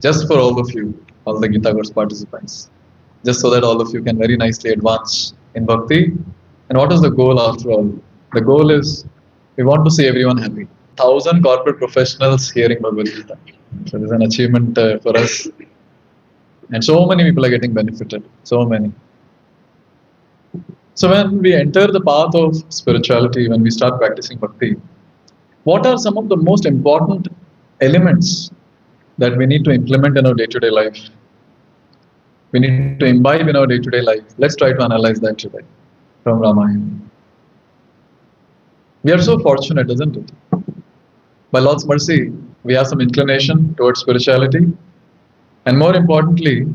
just for all of you, all the Gita course participants, just so that all of you can very nicely advance in bhakti. And what is the goal after all? The goal is we want to see everyone happy. 1,000 corporate professionals hearing Bhagavad Gita. So this is an achievement for us. And so many people are getting benefited. So many. So when we enter the path of spirituality, when we start practicing bhakti, what are some of the most important elements that we need to implement in our day-to-day life? We need to imbibe in our day-to-day life. Let's try to analyze that today from Ramayana. We are so fortunate, isn't it? By Lord's mercy, we have some inclination towards spirituality. And more importantly,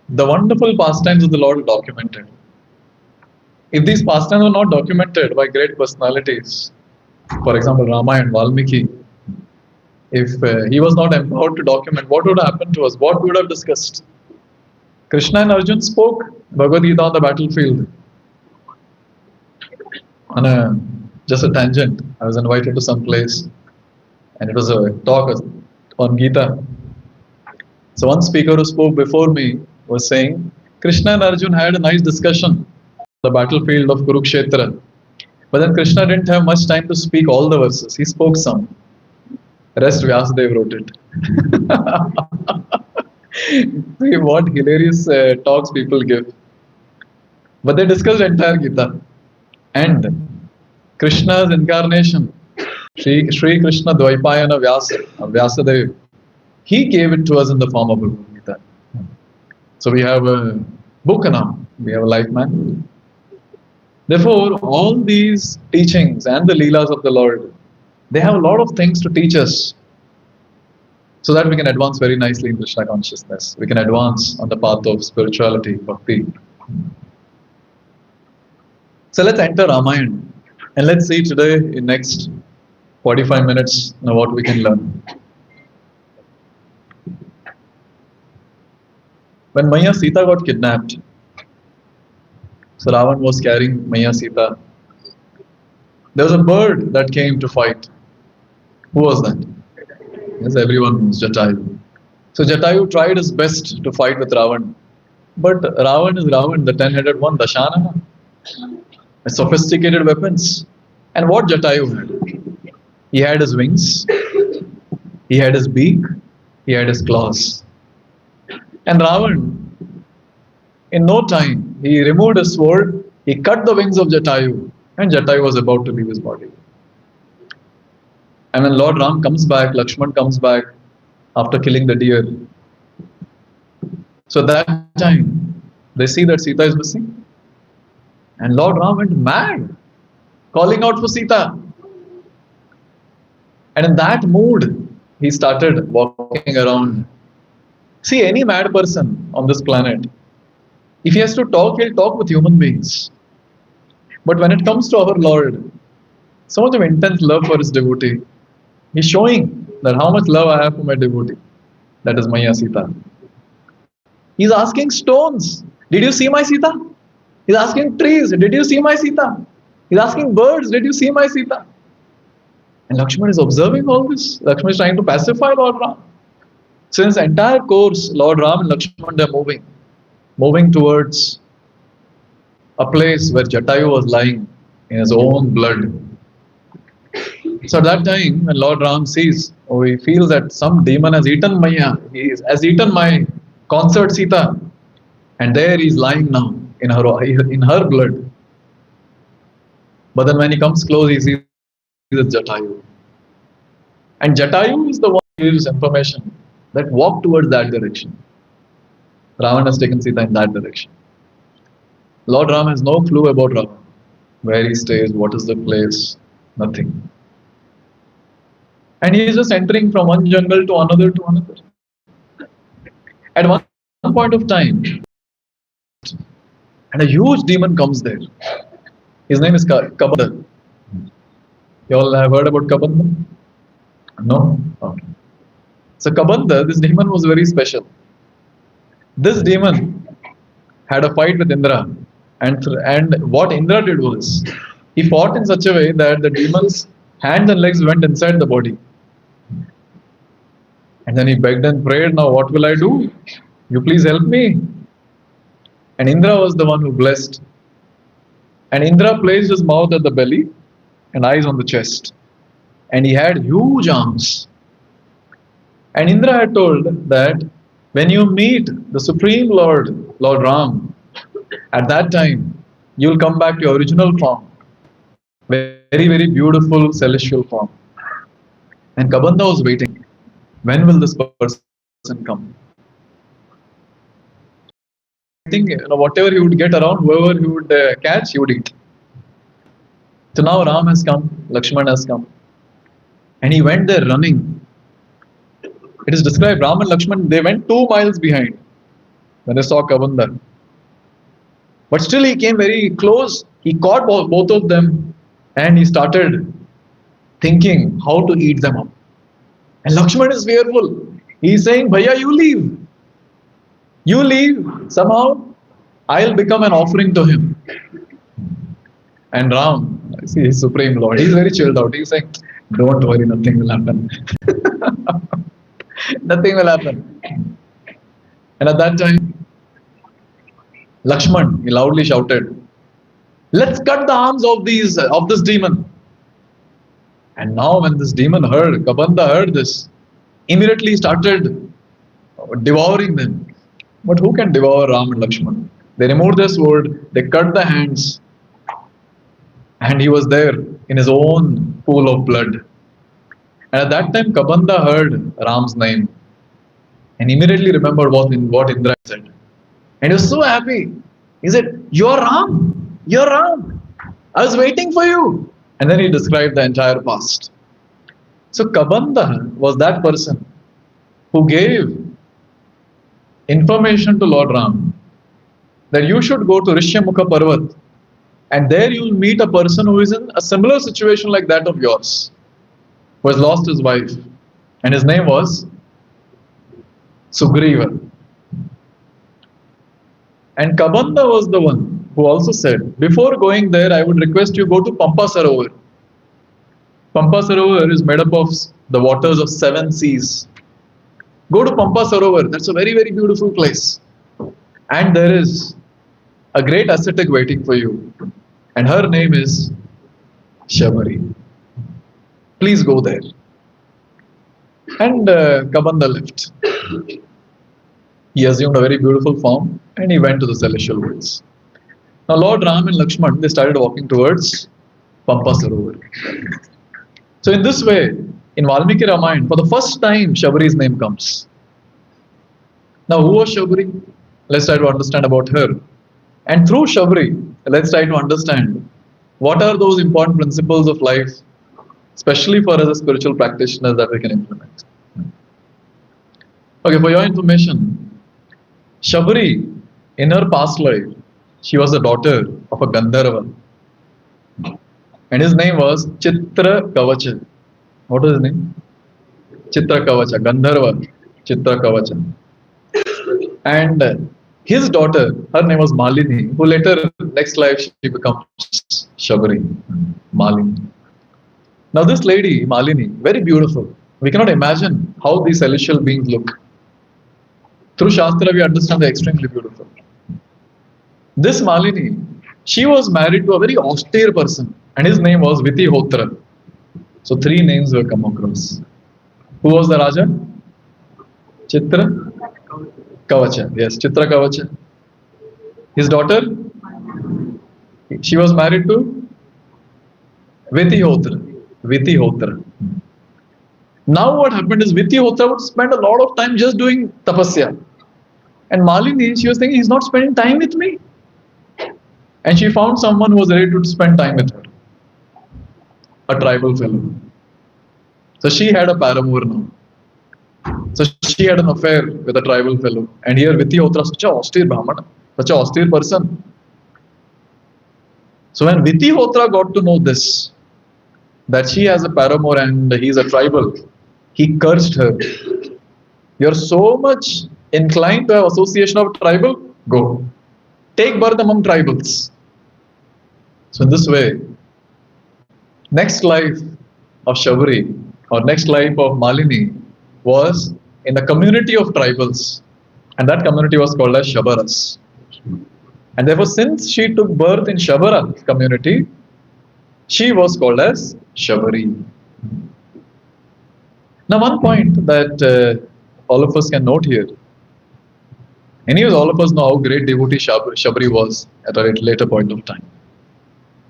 the wonderful pastimes of the Lord are documented. If these pastimes are not documented by great personalities, for example, Rama and Valmiki, if he was not empowered to document, what would happen to us? What we would have discussed? Krishna and Arjun spoke Bhagavad Gita on the battlefield. Just a tangent, I was invited to some place and it was a talk on Gita. So one speaker who spoke before me was saying, Krishna and Arjun had a nice discussion on the battlefield of Kurukshetra. But then Krishna didn't have much time to speak all the verses. He spoke some. The rest Vyasadeva wrote it. See what hilarious talks people give. But they discussed entire Gita. And Krishna's incarnation, Sri Krishna Dvaipayana Vyasadeva, he gave it to us in the form of Bhagavad Gita. So we have a book now. We have a life manual. Therefore, all these teachings and the Leelas of the Lord, they have a lot of things to teach us so that we can advance very nicely in Krishna consciousness. We can advance on the path of spirituality, bhakti. So let's enter Ramayana and let's see today in next 45 minutes what we can learn. When Maya Sita got kidnapped, so Ravan was carrying Maya Sita. There was a bird that came to fight. Who was that? Yes, everyone knows, Jatayu. So Jatayu tried his best to fight with Ravan. But Ravan is Ravan, the 10-headed one, Dashanana. Sophisticated weapons. And what Jatayu had? He had his wings, he had his beak, he had his claws. And Ravan, in no time, he removed his sword, he cut the wings of Jatayu, and Jatayu was about to leave his body. And when Lord Ram comes back, Lakshman comes back after killing the deer. So that time, they see that Sita is missing. And Lord Ram went mad, calling out for Sita. And in that mood, he started walking around. See, any mad person on this planet, if he has to talk, he'll talk with human beings. But when it comes to our Lord, so much of intense love for his devotee, he's showing that how much love I have for my devotee. That is Maya Sita. He's asking stones, did you see my Sita? He's asking trees, did you see my Sita? He's asking birds, did you see my Sita? And Lakshman is observing all this. Lakshman is trying to pacify Lord Ram. So in this entire course, Lord Ram and Lakshman, they are moving towards a place where Jatayu was lying in his own blood. So at that time, when Lord Ram sees, or he feels that some demon has eaten Maya, has eaten my consort Sita, and there he is lying now in her blood. But then when he comes close, he sees it's Jatayu. And Jatayu is the one who gives information that walk towards that direction. Ravan has taken Sita in that direction. Lord Ram has no clue about Ravan, where he stays, what is the place, nothing. And he is just entering from one jungle to another to another. At one point of time, and a huge demon comes there. His name is Kabandha. You all have heard about Kabandha? No? Okay. So Kabandha, this demon was very special. This demon had a fight with Indra, and what Indra did was, he fought in such a way that the demon's hands and legs went inside the body. And then he begged and prayed, now what will I do? You please help me. And Indra was the one who blessed. And Indra placed his mouth at the belly and eyes on the chest. And he had huge arms. And Indra had told that when you meet the Supreme Lord, Lord Ram, at that time, you will come back to your original form. Very, very beautiful celestial form. And Kabanda was waiting. When will this person come? Waiting, whatever he would get around, whoever he would catch, he would eat. So now Ram has come, Lakshman has come. And he went there running. It is described, Ram and Lakshman, they went 2 miles behind when they saw Kabanda. But still he came very close. He caught both of them and he started thinking how to eat them up. And Lakshman is fearful. He is saying, Bhaiya, you leave. You leave. Somehow I'll become an offering to him. And Ram, see his Supreme Lord, he's very chilled out. He's saying, don't worry, nothing will happen. Nothing will happen. And at that time, Lakshman, he loudly shouted, let's cut the arms of this demon. And now when this demon heard, Kabanda heard this, immediately started devouring them. But who can devour Ram and Lakshman? They removed their sword, they cut the hands, and he was there in his own pool of blood. And at that time, Kabanda heard Ram's name and immediately remembered what Indra said. And he was so happy. He said, you're Ram, you're Ram. I was waiting for you. And then he described the entire past. So Kabanda was that person who gave information to Lord Ram that you should go to Rishyamukha Parvat and there you will meet a person who is in a similar situation like that of yours, who has lost his wife, and his name was Sugriva. And Kabanda was the one who also said, before going there, I would request you go to Pampa Sarovar. Pampa Sarovar is made up of the waters of 7 seas. Go to Pampa Sarovar, that's a very, very beautiful place. And there is a great ascetic waiting for you. And her name is Shabari. Please go there. And Kabanda left. He assumed a very beautiful form and he went to the celestial worlds. Now Lord Ram and Lakshman, they started walking towards Pampa Sarovar. So in this way, in Valmiki Ramayana, for the first time, Shabari's name comes. Now who was Shabari? Let's try to understand about her. And through Shabari, let's try to understand what are those important principles of life, especially for us as spiritual practitioners, that we can implement. Okay, for your information, Shabari, in her past life, she was the daughter of a Gandharva. And his name was Chitra Kavacha. What was his name? Chitra Kavacha, Gandharva Chitra Kavacha. And his daughter, her name was Malini, who later, next life, she becomes Shabari. Malini. Now this lady, Malini, very beautiful. We cannot imagine how these celestial beings look. Through Shastra, we understand they're extremely beautiful. This Malini, she was married to a very austere person, and his name was Vijayotsav. So 3 names were come across. Who was the Raja? Chitra Kavacha. Yes, Chitra Kavacha. His daughter, she was married to Vijayotsav. Now what happened is Vijayotsav would spend a lot of time just doing tapasya. And Malini, she was thinking, he's not spending time with me. And she found someone who was ready to spend time with her. A tribal fellow. So she had a paramour now. So she had an affair with a tribal fellow. And here Vijayotsav, such an austere Brahmana, such an austere person. So when Vijayotsav got to know this, that she has a paramour and he is a tribal, he cursed her. You're so much inclined to have association of tribal? Go. Take birth among tribals. So in this way, next life of Shabari or next life of Malini was in a community of tribals, and that community was called as Shabaras. And therefore, since she took birth in Shabara community, she was called as Shabari. Now, one point that all of us can note here. Anyways, all of us know how great devotee Shabari was at a later point of time.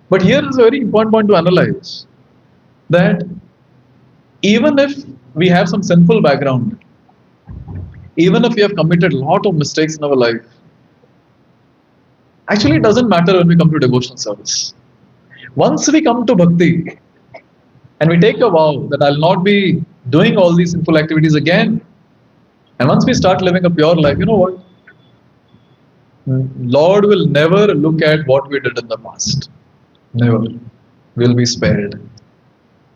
But here is a very important point to analyze, that even if we have some sinful background, even if we have committed a lot of mistakes in our life, actually it doesn't matter when we come to devotional service. Once we come to bhakti and we take a vow that I'll not be doing all these sinful activities again, and once we start living a pure life, you know what? Lord will never look at what we did in the past. Never. We'll be spared.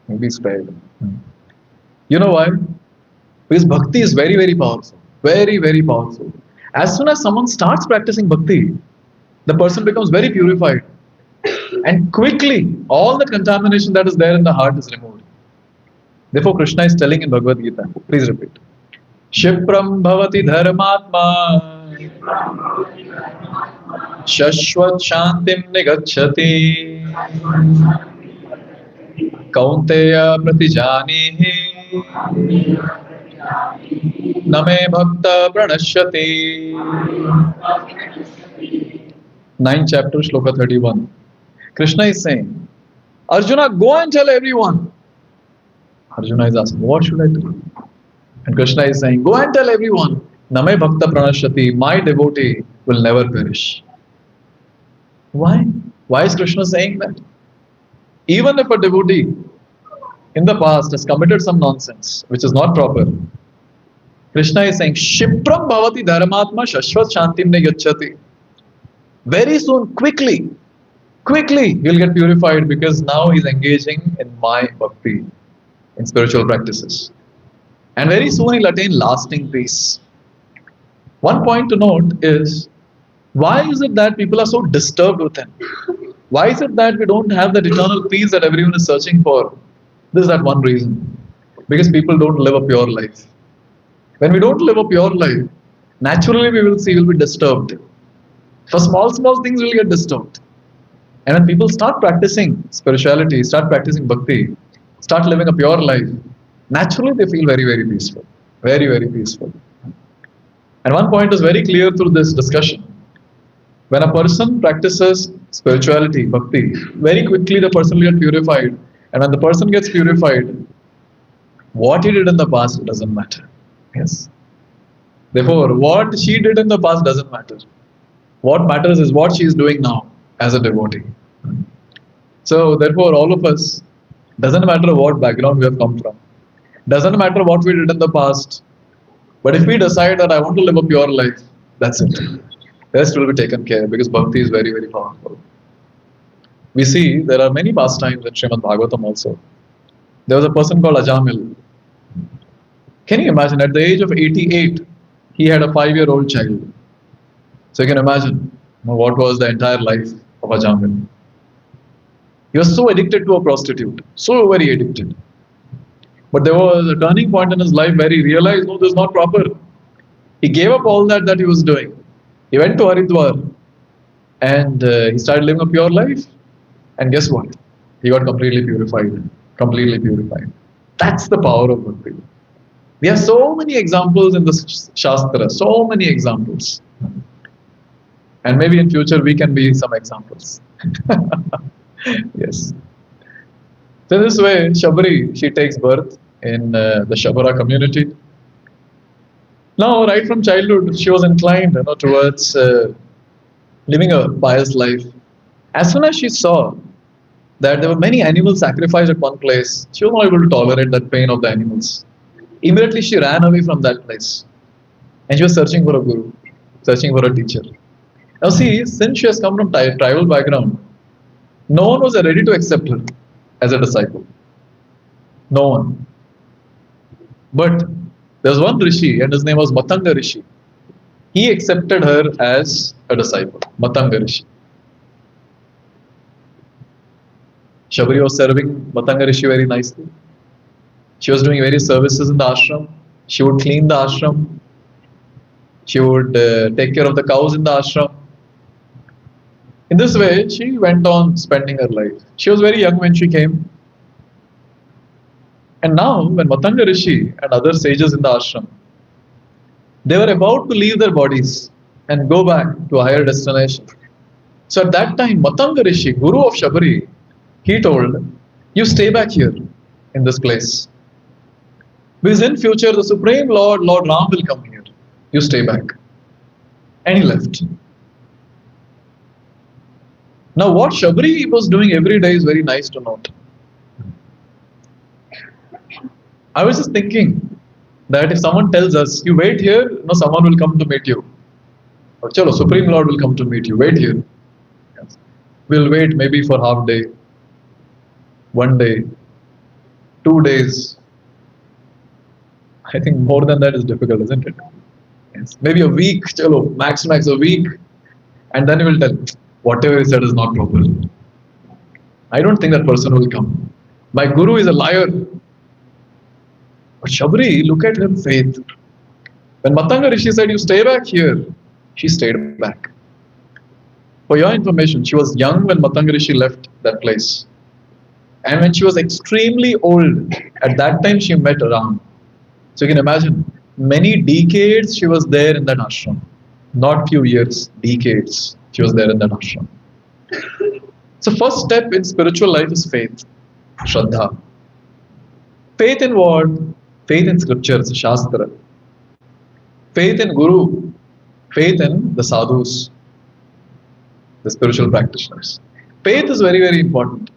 We'll be spared. You know why? Because bhakti is very, very powerful. Very, very powerful. As soon as someone starts practicing bhakti, the person becomes very purified. And quickly, all the contamination that is there in the heart is removed. Therefore, Krishna is telling in Bhagavad Gita, please repeat. Shipram bhavati dharmatma shashvat shantim nigacchati kaunteya pratijanihi name bhakta pranashyati. 9th chapter, Shloka 31. Krishna is saying, Arjuna, go and tell everyone. Arjuna is asking, what should I do? And Krishna is saying, go and tell everyone, Name Bhakta Pranashyati, my devotee will never perish. Why? Why is Krishna saying that? Even if a devotee in the past has committed some nonsense, which is not proper, Krishna is saying, Shipram bhavati dharmatma shashvat shantim ne yachati. Very soon, quickly, he'll get purified because now he's engaging in my bhakti, in spiritual practices. And very soon he'll attain lasting peace. One point to note is, why is it that people are so disturbed within? Why is it that we don't have that eternal peace that everyone is searching for? This is that one reason. Because people don't live a pure life. When we don't live a pure life, naturally we'll be disturbed. For small things we'll get disturbed. And when people start practicing spirituality, start practicing bhakti, start living a pure life, naturally they feel very, very peaceful. Very, very peaceful. And one point is very clear through this discussion. When a person practices spirituality, bhakti, very quickly the person will get purified. And when the person gets purified, what he did in the past doesn't matter. Yes. Therefore, what she did in the past doesn't matter. What matters is what she is doing now as a devotee. So, therefore, all of us, doesn't matter what background we have come from, doesn't matter what we did in the past, but if we decide that I want to live a pure life, that's it. The rest will be taken care because bhakti is very, very powerful. We see there are many pastimes in Srimad Bhagavatam also. There was a person called Ajamil. Can you imagine, at the age of 88, he had a 5-year-old child. So you can imagine what was the entire life of Ajamil. He was so addicted to a prostitute, so very addicted. But there was a turning point in his life where he realized, no, this is not proper. He gave up all that he was doing. He went to Haridwar and he started living a pure life. And guess what? He got completely purified. Completely purified. That's the power of bhakti. We have so many examples in the Shastra, so many examples. And maybe in future we can be some examples. Yes. So this way, Shabari, she takes birth in the Shabara community. Now, right from childhood, she was inclined towards living a pious life. As soon as she saw that there were many animals sacrificed at one place, she was not able to tolerate that pain of the animals. Immediately she ran away from that place. And she was searching for a guru, searching for a teacher. Now see, since she has come from tribal background, no one was ready to accept her as a disciple. No one. But there was one Rishi and his name was Matanga Rishi. He accepted her as a disciple, Matanga Rishi. Shabari was serving Matanga Rishi very nicely. She was doing various services in the ashram. She would clean the ashram. She would take care of the cows in the ashram. In this way, she went on spending her life. She was very young when she came. And now, when Matanga Rishi and other sages in the ashram, they were about to leave their bodies and go back to a higher destination. So at that time, Matanga Rishi, Guru of Shabari, he told, you stay back here in this place. Because in future, the Supreme Lord, Lord Ram will come here. You stay back. And he left. Now what Shabari was doing every day is very nice to note. I was just thinking that if someone tells us, you wait here, no, someone will come to meet you. Or chalo, Supreme Lord will come to meet you. Wait here. Yes. We'll wait maybe for half day, 1 day, 2 days. I think more than that is difficult, isn't it? Yes. Maybe a week, chalo, max a week. And then he will tell, whatever he said is not proper. I don't think that person will come. My guru is a liar. But Shabari, look at her faith. When Matanga Rishi said, you stay back here, she stayed back. For your information, she was young when Matanga Rishi left that place. And when she was extremely old, at that time she met Ram. So you can imagine, many decades she was there in that ashram. Not few years, decades she was there in that ashram. So first step in spiritual life is faith, Shraddha. Faith in what? Faith in scriptures, Shastra. Faith in Guru. Faith in the sadhus, the spiritual practitioners. Faith is very, very important.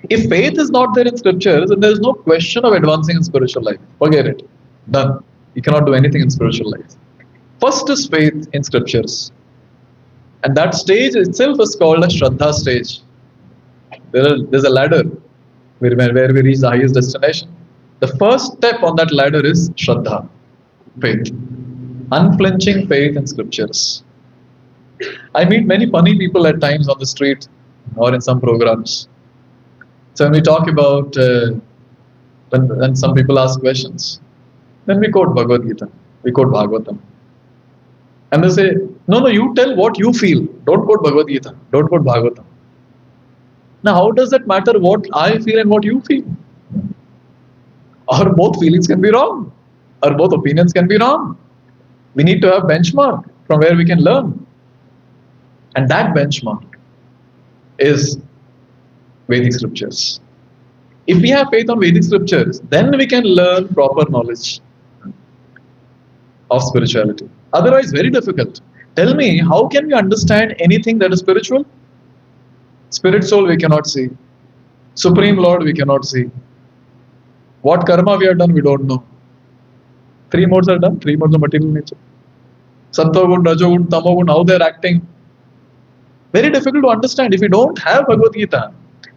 If faith is not there in scriptures, then there is no question of advancing in spiritual life. Forget it. Done. You cannot do anything in spiritual life. First is faith in scriptures. And that stage itself is called a Shraddha stage. There's a ladder where we reach the highest destination. The first step on that ladder is Shraddha, faith. Unflinching faith in scriptures. I meet many funny people at times on the street or in some programs. So when we talk about, when some people ask questions, then we quote Bhagavad Gita, we quote Bhagavatam. And they say, no, you tell what you feel. Don't quote Bhagavad Gita, don't quote Bhagavatam. Now how does that matter what I feel and what you feel? Or both feelings can be wrong, or both opinions can be wrong. We need to have benchmark from where we can learn. And that benchmark is Vedic scriptures. If we have faith on Vedic scriptures, then we can learn proper knowledge of spirituality. Otherwise, very difficult. Tell me, how can we understand anything that is spiritual? Spirit soul we cannot see. Supreme Lord we cannot see. What karma we have done, we don't know. 3 modes are done, 3 modes of material nature. Sattva-gun, Rajo-gun, Tamo-gun, how they are acting. Very difficult to understand. If we don't have Bhagavad Gita,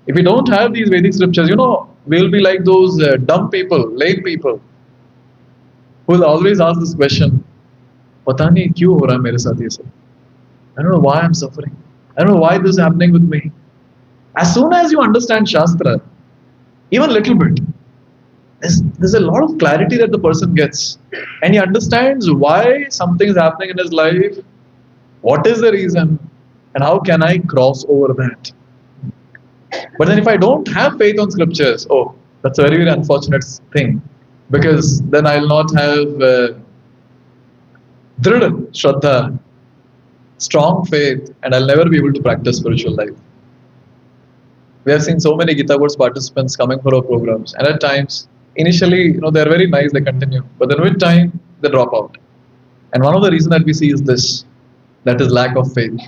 if we don't have these Vedic scriptures, we will be like those dumb people, lame people, who will always ask this question, Pata nahi kyun ho raha hai mere saath ye sab? I don't know why I'm suffering. I don't know why this is happening with me. As soon as you understand Shastra, even a little bit, there's a lot of clarity that the person gets. And he understands why something is happening in his life, what is the reason, and how can I cross over that. But then if I don't have faith on scriptures, that's a very, very unfortunate thing. Because then I'll not have Dhrida, Shraddha, strong faith, and I'll never be able to practice spiritual life. We have seen so many Gita Course participants coming for our programs, and at times, initially, they're very nice, they continue, but then with time, they drop out. And one of the reasons that we see is this, that is lack of faith.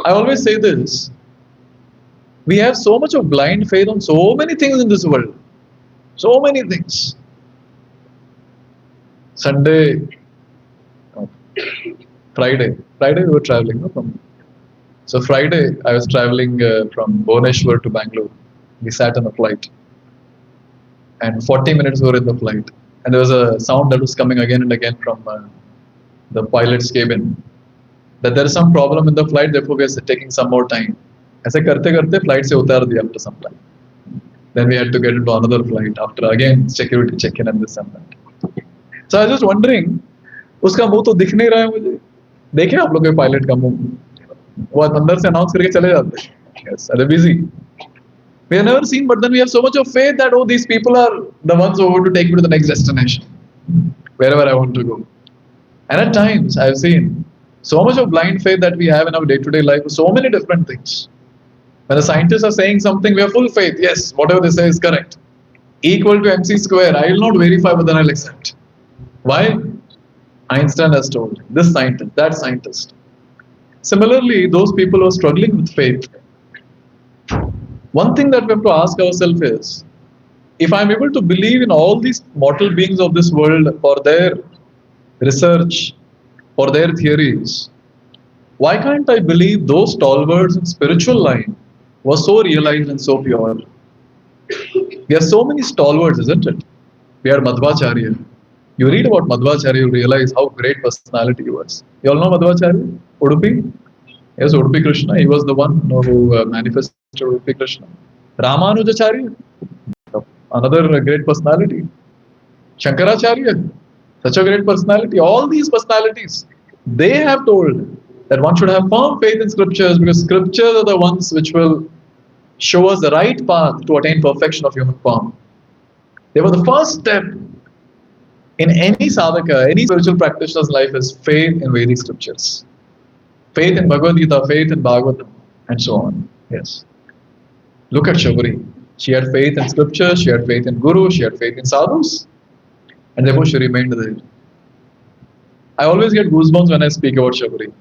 I always say this, we have so much of blind faith on so many things in this world. So many things. Sunday, Friday we were traveling. So Friday, I was traveling from Bhubaneswar to Bangalore. We sat on a flight. And 40 minutes we were in the flight. And there was a sound that was coming again and again from the pilot's cabin. That there is some problem in the flight, therefore we are taking some more time. ऐसे करते flight से उतार दिया after some time. Then we had to get into another flight after again security check-in and this and that. So I was just wondering, उसका मुंह तो दिख नहीं रहा है मुझे. देखे आप लोग के पायलट का मुंह, वो अंदर से अनाउंस करके चले जाते हैं. Yes, they're busy. We have never seen, but then we have so much of faith that, oh, these people are the ones who are going to take me to the next destination, wherever I want to go. And at times, I've seen so much of blind faith that we have in our day-to-day life, so many different things. When the scientists are saying something, we have full faith. Yes, whatever they say is correct. Equal to MC square. I will not verify, but then I'll accept. Why? Einstein has told, this scientist, that scientist. Similarly, those people who are struggling with faith, one thing that we have to ask ourselves is, if I'm able to believe in all these mortal beings of this world for their research, for their theories, why can't I believe those stalwarts in spiritual line were so realized and so pure? We have so many stalwarts, isn't it? We are Madhvacharya. You read about Madhvacharya, you realize how great personality he was. You all know Madhvacharya? Udupi? Yes, Udupi Krishna. He was the one who manifested Udupi Krishna. Ramanujacharya, another great personality. Shankaracharya, such a great personality. All these personalities, they have told that one should have firm faith in scriptures, because scriptures are the ones which will show us the right path to attain perfection of human form. They were the first step in any sadhaka, any spiritual practitioner's life, is faith in Vedic scriptures. Faith in Bhagavad Gita, faith in Bhagavatam, and so on. Yes. Look at Shabari. She had faith in scripture, she had faith in Guru, she had faith in sadhus, and therefore she remained there. I always get goosebumps when I speak about Shabari.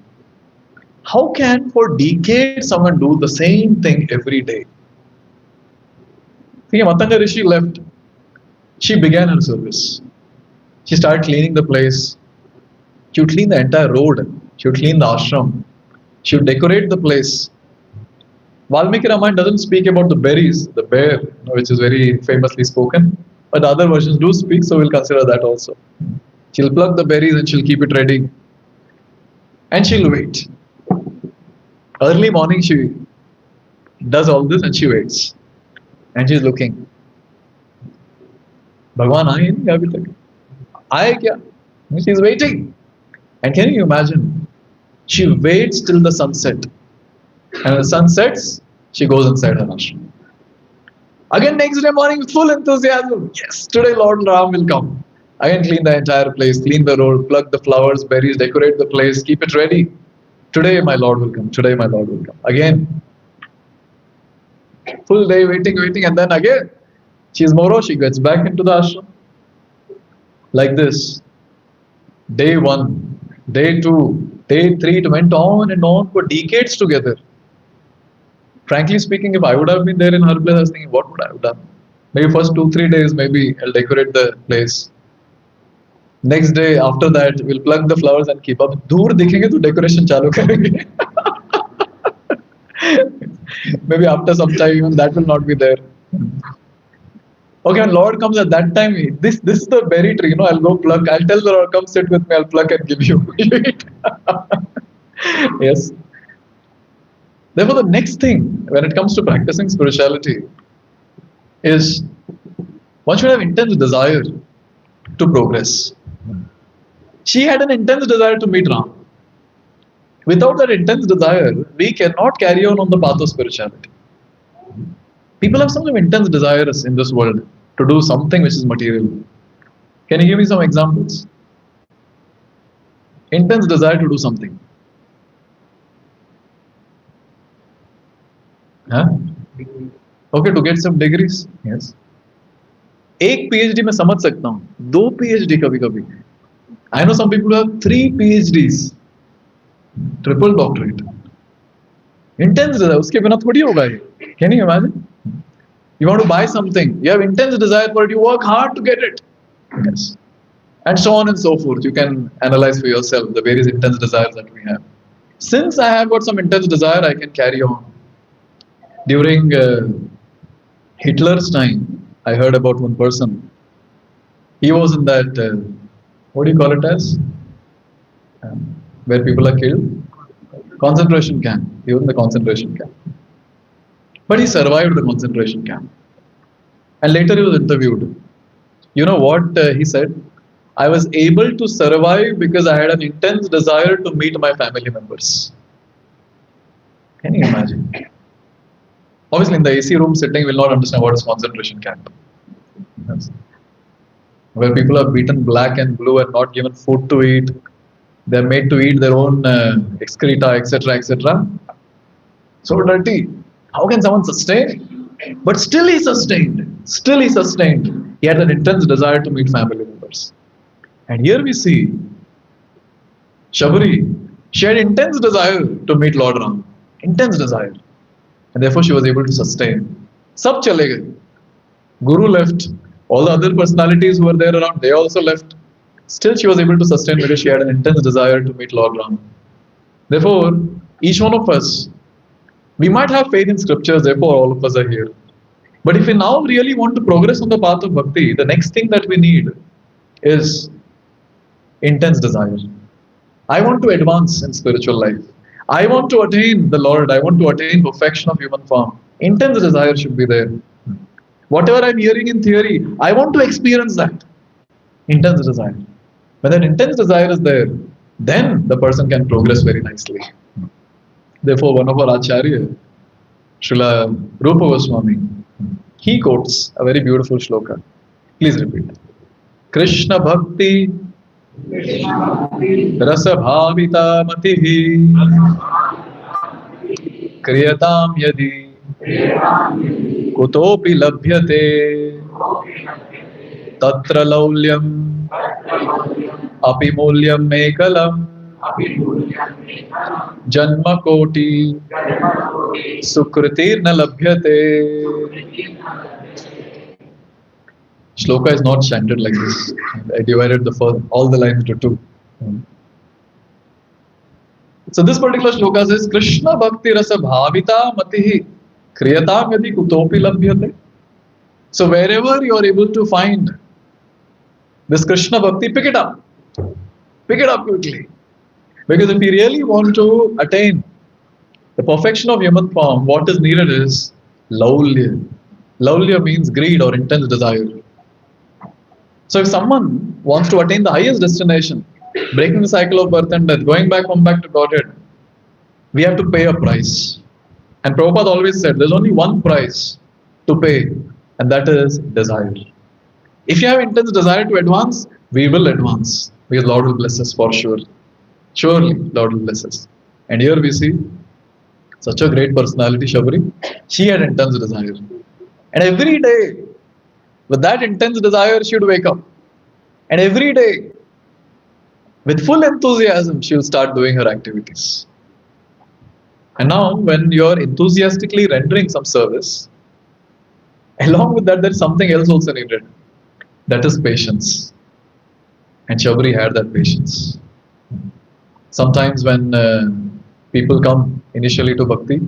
How can for decades someone do the same thing every day? See, Matanga Rishi left. She began her service. She started cleaning the place. She would clean the entire road. She would clean the ashram. She would decorate the place. Valmiki Ramayana doesn't speak about the berries, the bear, which is very famously spoken, but the other versions do speak, so we'll consider that also. She'll pluck the berries and she'll keep it ready. And she'll wait. Early morning she does all this and she waits. And she's looking. Bhagwan aaye nahi abhi tak. Aaye kya? She's waiting. And can you imagine? She waits till the sunset. And when the sun sets, she goes inside her ashram. Again next day morning with full enthusiasm. Yes, today Lord Ram will come. Again clean the entire place, clean the road, pluck the flowers, berries, decorate the place, keep it ready. Today my Lord will come. Today my Lord will come. Again. Full day waiting, and then again. She's Moro, she gets back into the ashram. Like this. Day 1, day 2, day 3, it went on and on for decades together. Frankly speaking, if I would have been there in her place, I was thinking, what would I have done? Maybe first 2-3 days, maybe I'll decorate the place. Next day, after that, we'll pluck the flowers and keep up. Dur dikhenge to decoration chalu karenge. Maybe after some time, even that will not be there. Okay, when Lord comes at that time, this is the berry tree, I'll go pluck. I'll tell the Lord, come sit with me, I'll pluck and give you. Yes. Therefore, the next thing, when it comes to practicing spirituality, is one should have intense desire to progress. She had an intense desire to meet Ram. Without that intense desire, we cannot carry on the path of spirituality. People have some intense desires in this world to do something which is material. Can you give me some examples? Intense desire to do something. Huh? Okay, to get some degrees. Yes. एक PhD मैं समझ सकता हूँ, 2 PhD कभी-कभी. I know some people who have 3 PhDs, triple doctorate. Intense desire, उसके बिना थोड़ी होगा ये. Can you imagine? You want to buy something, you have intense desire for it, you work hard to get it. Yes. And so on and so forth. You can analyze for yourself the various intense desires that we have. Since I have got some intense desire, I can carry on. During Hitler's time, I heard about one person. He was in that, what do you call it as? Where people are killed? Concentration camp. He was in the concentration camp. But he survived the concentration camp. And later he was interviewed. You know what he said? I was able to survive because I had an intense desire to meet my family members. Can you imagine? Obviously, in the AC room sitting, will not understand what is concentration camp. Yes. Where people are beaten black and blue and not given food to eat. They're made to eat their own excreta, etc., etc. So dirty. How can someone sustain? But still he sustained. Still he sustained. He had an intense desire to meet family members. And here we see Shabari. She had intense desire to meet Lord Ram. Intense desire. And therefore she was able to sustain. Sab chale gaye. Guru left. All the other personalities who were there around, they also left. Still she was able to sustain because she had an intense desire to meet Lord Ram. Therefore, each one of us, we might have faith in scriptures, therefore all of us are here. But if we now really want to progress on the path of bhakti, the next thing that we need is intense desire. I want to advance in spiritual life. I want to attain the Lord. I want to attain perfection of human form. Intense desire should be there. Whatever I'm hearing in theory, I want to experience that. Intense desire. When that intense desire is there, then the person can progress very nicely. Therefore, one of our Acharya, Srila Rupa Goswami, he quotes a very beautiful shloka. Please repeat. Krishna Bhakti Rasa Bhavita Matihi Kriyatam Yadi Kutopi Labhyate Tatra Laulyam Api Mulyam Mekalam Janma Koti Sukritir Na Labhyate. Shloka is not chanted like this. I divided all the lines into two. So this particular shloka says, Krishna Bhakti Rasa Bhavita Matihi Kriyatam Yadi Kutopi Labhyate. So wherever you are able to find this Krishna Bhakti, pick it up. Pick it up quickly. Because if we really want to attain the perfection of human form, what is needed is laulya. Laulya means greed or intense desire. So if someone wants to attain the highest destination, breaking the cycle of birth and death, going back to Godhead, we have to pay a price. And Prabhupada always said, there's only one price to pay, and that is desire. If you have intense desire to advance, we will advance, because Lord will bless us for sure. Surely, Lord will bless us. And here we see such a great personality, Shabari. She had intense desire. And every day, with that intense desire, she would wake up. And every day, with full enthusiasm, she will start doing her activities. And now, when you're enthusiastically rendering some service, along with that, there's something else also needed. That is patience. And Shabari had that patience. Sometimes when people come initially to bhakti,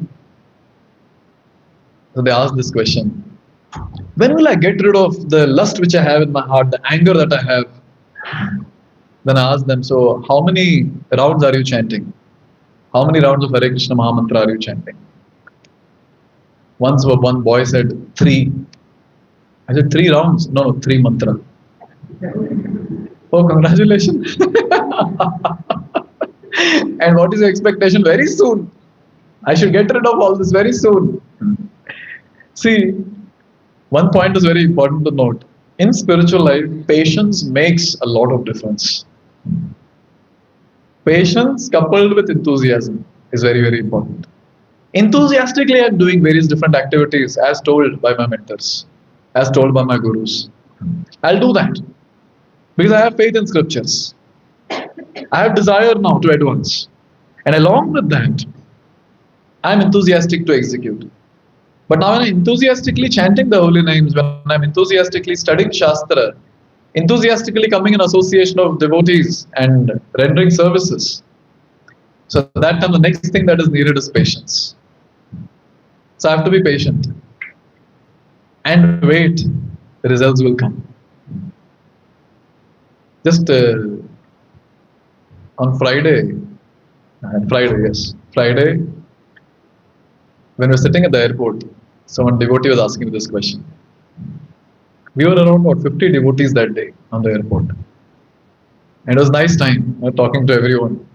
so they ask this question, when will I get rid of the lust which I have in my heart, the anger that I have? Then I ask them, so how many rounds are you chanting? How many rounds of Hare Krishna Mahamantra are you chanting? Once one boy said 3. I said 3 rounds? No, 3 mantra. Oh, congratulations. And what is your expectation? Very soon. I should get rid of all this very soon. See, one point is very important to note. In spiritual life, patience makes a lot of difference. Patience coupled with enthusiasm is very, very important. Enthusiastically, I am doing various different activities as told by my mentors, as told by my gurus. I'll do that because I have faith in scriptures. I have desire now to advance. And along with that, I am enthusiastic to execute. But now when I'm enthusiastically chanting the holy names, when I'm enthusiastically studying Shastra, enthusiastically coming in association of devotees and rendering services, so at that time the next thing that is needed is patience. So I have to be patient and wait, the results will come. Just on Friday, Friday, when we were sitting at the airport, someone devotee was asking me this question. We were around 50 devotees that day on the airport. And it was nice time talking to everyone.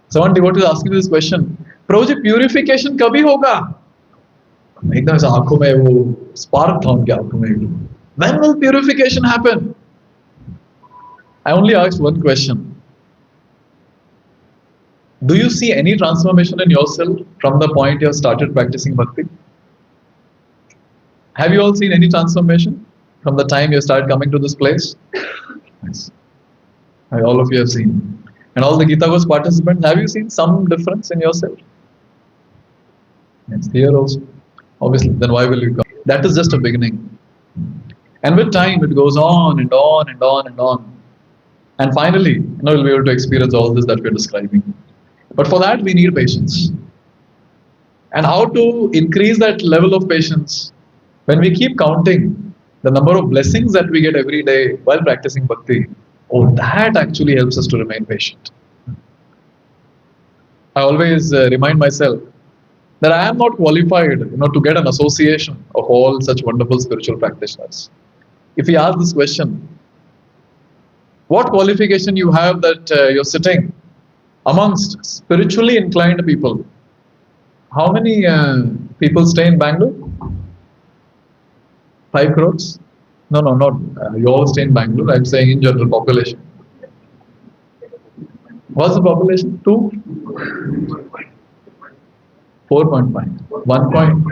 So one devotee is asking me this question, Prabhuji, purification कभी होगा? एकदम ऐसा आंखों में वो spark था उनके आंखों में. When will purification happen? I only asked one question. Do you see any transformation in yourself from the point you have started practicing bhakti? Have you all seen any transformation from the time you started coming to this place? Yes. All of you have seen. And all the Gita Course participants, have you seen some difference in yourself? Yes, here also. Obviously, then why will you come? That is just a beginning. And with time, it goes on and on and on and on. And finally, we'll be able to experience all this that we're describing. But for that, we need patience. And how to increase that level of patience? When we keep counting the number of blessings that we get every day while practicing bhakti, that actually helps us to remain patient. I always remind myself that I am not qualified, to get an association of all such wonderful spiritual practitioners. If we ask this question, what qualification you have that you're sitting amongst spiritually inclined people? How many people stay in Bangalore? 5 crores? No, not you all stay in Bangalore. I'm saying in general population. What's the population? 2? 4.5. 1 point.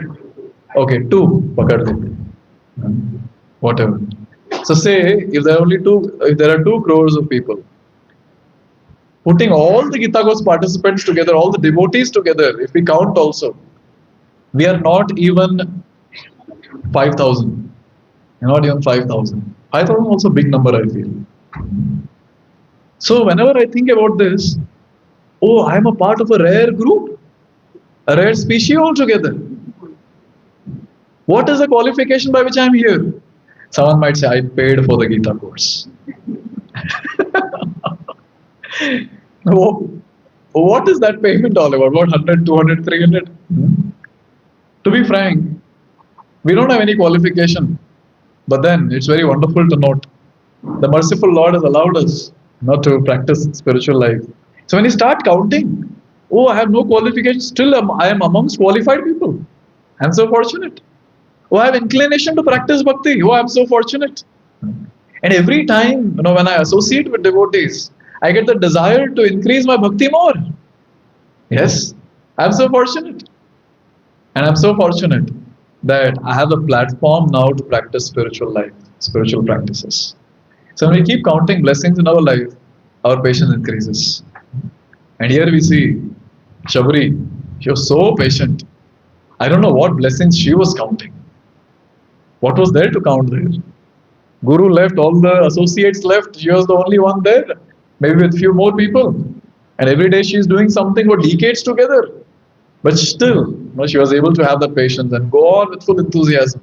Okay, 2. Pakad dete. Whatever. So say if there are 2 crores of people, putting all the Gita Course participants together, all the devotees together, if we count also, we are not even 5,000. Not even 5,000. 5,000 also a big number, I feel. So whenever I think about this, I am a part of a rare group, a rare species altogether. What is the qualification by which I am here? Someone might say, I paid for the Gita Course. What is that payment all about? What, 100, 200, 300? To be frank, we don't have any qualification. But then it's very wonderful to note the merciful Lord has allowed us not to practice spiritual life. So when you start counting, I have no qualification, still I am amongst qualified people. I'm so fortunate. I have inclination to practice bhakti. I'm so fortunate. And every time, when I associate with devotees, I get the desire to increase my bhakti more. Yes, I'm so fortunate. And I'm so fortunate that I have a platform now to practice spiritual life, spiritual practices. So when we keep counting blessings in our life, our patience increases. And here we see Shabri, she was so patient. I don't know what blessings she was counting. What was there to count there? Guru left, all the associates left, she was the only one there, maybe with few more people. And every day she is doing something for decades together. But still, she was able to have that patience and go on with full enthusiasm.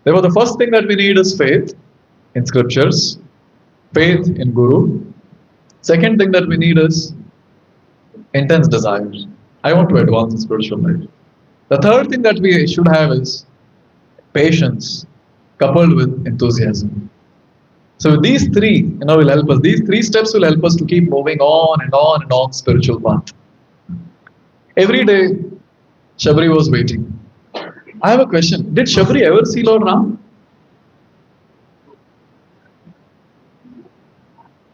Therefore, the first thing that we need is faith in scriptures, faith in Guru. Second thing that we need is intense desire. I want to advance in spiritual life. The third thing that we should have is patience coupled with enthusiasm. So these three, will help us. These 3 steps will help us to keep moving on and on and on spiritual path. Every day, Shabri was waiting. I have a question. Did Shabri ever see Lord Ram?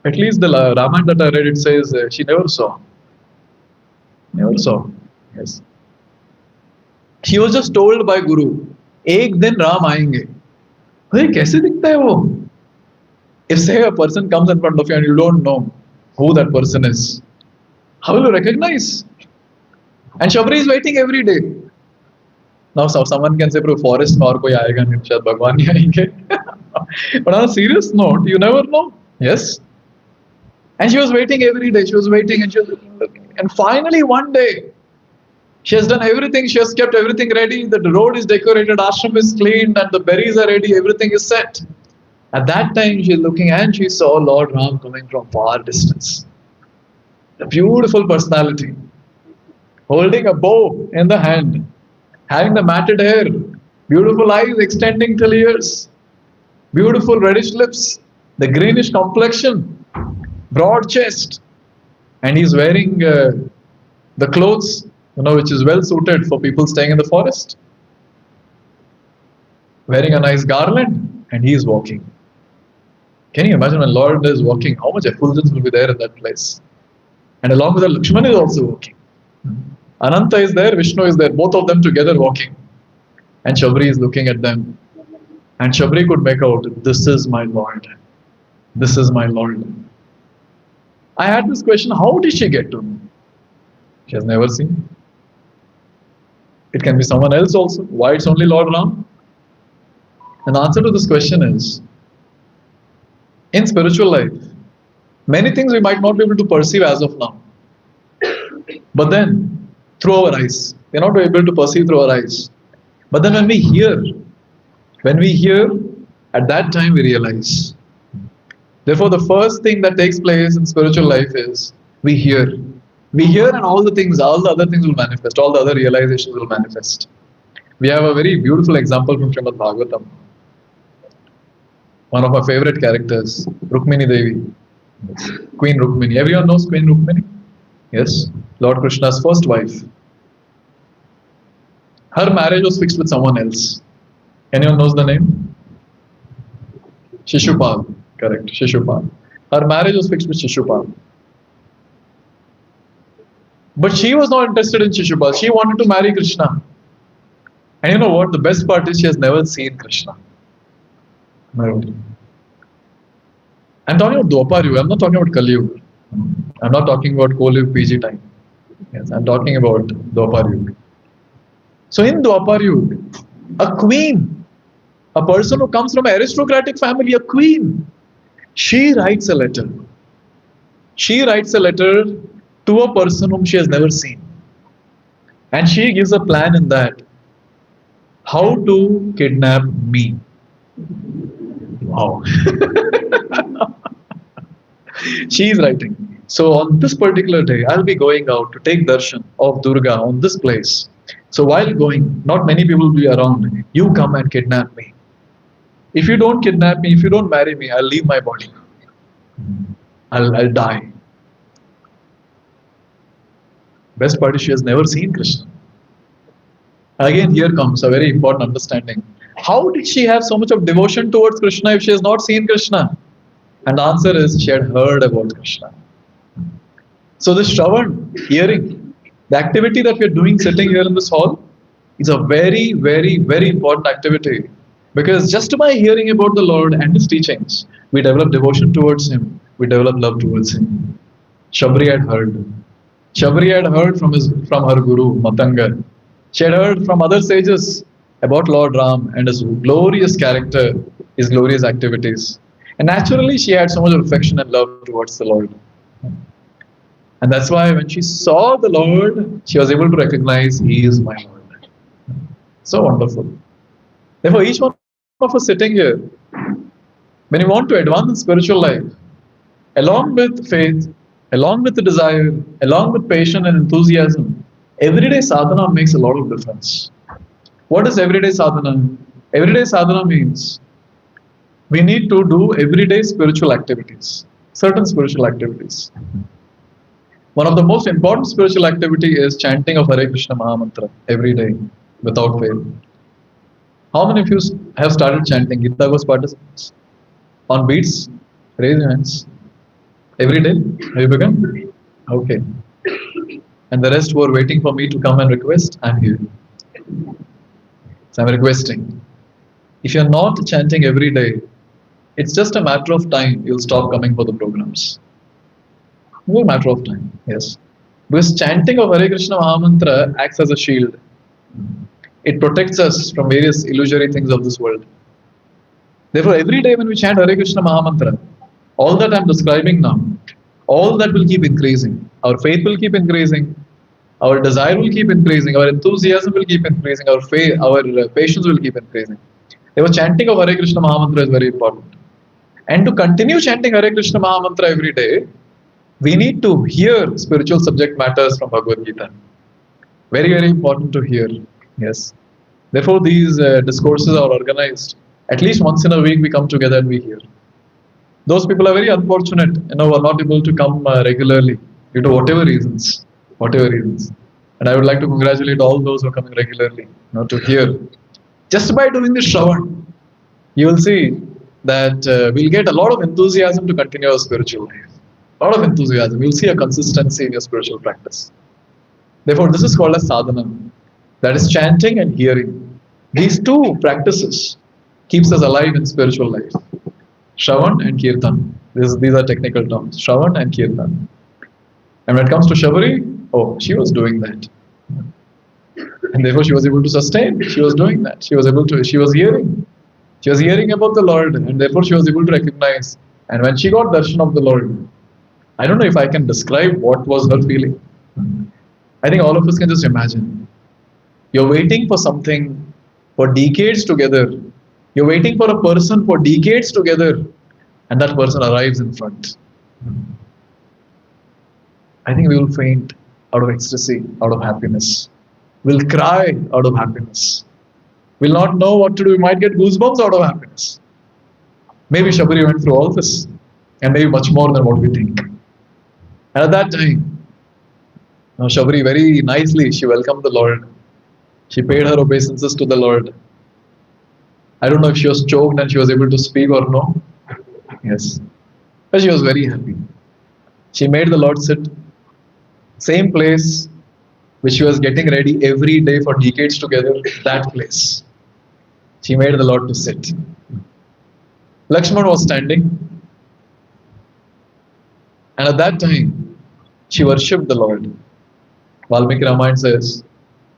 At least the Ramayana that I read, it says she never saw. Never saw. Yes. She was just told by Guru, एक दिन राम आएंगे. अरे कैसे दिखता है वो? If say a person comes in front of you and you don't know who that person is, how will you recognize? And Shabri is waiting every day. Now someone can say, forest में और कोई आएगा नहीं, शायद भगवान ही आएंगे. But on a serious note, you never know. Yes. And she was waiting every day. She was waiting and she was looking. And finally one day, she has done everything. She has kept everything ready. The road is decorated, ashram is cleaned, and the berries are ready. Everything is set. At that time, she is looking and she saw Lord Ram coming from far distance. A beautiful personality, holding a bow in the hand, having the matted hair, beautiful eyes extending till ears, beautiful reddish lips, the greenish complexion, broad chest, and he's wearing the clothes, which is well suited for people staying in the forest, wearing a nice garland, and he is walking. Can you imagine when Lord is walking, how much effulgence will be there in that place? And along with that, Lakshman is also walking. Ananta is there, Vishnu is there, both of them together walking. And Shabri is looking at them. And Shabri could make out, this is my Lord. This is my Lord. I had this question, how did she get to me? She has never seen. It can be someone else also. Why it's only Lord Ram? And the answer to this question is, in spiritual life, many things we might not be able to perceive as of now. But then, through our eyes, we're not able to perceive through our eyes. But then when we hear, at that time we realize. Therefore, the first thing that takes place in spiritual life is we hear. We hear, and all the other things will manifest, all the other realizations will manifest. We have a very beautiful example from Srimad Bhagavatam. One of my favorite characters, Rukmini Devi, Queen Rukmini. Everyone knows Queen Rukmini? Yes, Lord Krishna's first wife. Her marriage was fixed with someone else. Anyone knows the name? Shishupal. Correct, Shishupal. Her marriage was fixed with Shishupal. But she was not interested in Shishupal. She wanted to marry Krishna. And you know what? The best part is she has never seen Krishna. Never. I'm talking about Dwapar Yuga. I'm not talking about Kali Yuga. I'm not talking about Koliv PG time. Yes, I'm talking about Dwapar Yuga. So in Dwapar Yuga, a queen, a person who comes from an aristocratic family, a queen, she writes a letter. She writes a letter to a person whom she has never seen. And she gives a plan in that. How to kidnap me. Wow. She is writing. So on this particular day, I'll be going out to take darshan of Durga on this place. So while going, not many people will be around. You come and kidnap me. If you don't kidnap me, if you don't marry me, I'll leave my body. I'll die. Best part is she has never seen Krishna. Again, here comes a very important understanding. How did she have so much of devotion towards Krishna if she has not seen Krishna? And the answer is she had heard about Krishna. So the Shravan, hearing, the activity that we are doing sitting here in this hall is a very, very, very important activity. Because just by hearing about the Lord and His teachings, we develop devotion towards Him, we develop love towards Him. Shabri had heard. Shabri had heard from her guru, Matanga. She had heard from other sages about Lord Ram and his glorious character, his glorious activities. And naturally, she had so much affection and love towards the Lord. And that's why when she saw the Lord, she was able to recognize He is my Lord. So wonderful. Therefore, each one of us sitting here, when you want to advance in spiritual life, along with faith, along with the desire, along with patience and enthusiasm, everyday sadhana makes a lot of difference. What is everyday sadhana? Everyday sadhana means we need to do everyday spiritual activities, certain spiritual activities. One of the most important spiritual activity is chanting of Hare Krishna Mahamantra every day without fail. How many of you have started chanting Gita Gos participants? On beats? Raise your hands. Every day? Have you begun? Okay. And the rest who are waiting for me to come and request, I'm here. So I'm requesting. If you're not chanting every day, it's just a matter of time you'll stop coming for the programs. No matter of time, yes. Because chanting of Hare Krishna Mahamantra acts as a shield. It protects us from various illusory things of this world. Therefore, every day when we chant Hare Krishna Mahamantra, all that I'm describing now, all that will keep increasing. Our faith will keep increasing. Our desire will keep increasing. Our enthusiasm will keep increasing. Our patience will keep increasing. Therefore, chanting of Hare Krishna Mahamantra is very important. And to continue chanting Hare Krishna Mahamantra every day, we need to hear spiritual subject matters from Bhagavad Gita. Very, very important to hear. Yes. Therefore, these discourses are organized. At least once in a week we come together and we hear. Those people are very unfortunate, are not able to come regularly due to whatever reasons. And I would like to congratulate all those who are coming regularly, to hear. Just by doing this Shravan, you will see that we'll get a lot of enthusiasm to continue our spiritual life. A lot of enthusiasm. You'll see a consistency in your spiritual practice. Therefore, this is called as sadhana. That is chanting and hearing. These two practices keeps us alive in spiritual life. Shravan and Kirtan. These are technical terms. Shravan and Kirtan. And when it comes to Shabari, she was doing that. And therefore she was able to sustain. She was doing that. She was hearing. She was hearing about the Lord, and therefore she was able to recognize. And when she got darshan of the Lord, I don't know if I can describe what was her feeling. I think all of us can just imagine. You're waiting for something for decades together. You're waiting for a person for decades together, and that person arrives in front. I think we will faint out of ecstasy, out of happiness. We'll cry out of happiness. We'll not know what to do. We might get goosebumps out of happiness. Maybe Shabari went through all this, and maybe much more than what we think. And at that time, Shabari very nicely, she welcomed the Lord. She paid her obeisances to the Lord. I don't know if she was choked and she was able to speak or no. Yes. But she was very happy. She made the Lord sit. Same place which she was getting ready every day for decades together, that place. She made the Lord to sit. Lakshman was standing. And at that time, she worshipped the Lord. Valmiki Ramayana says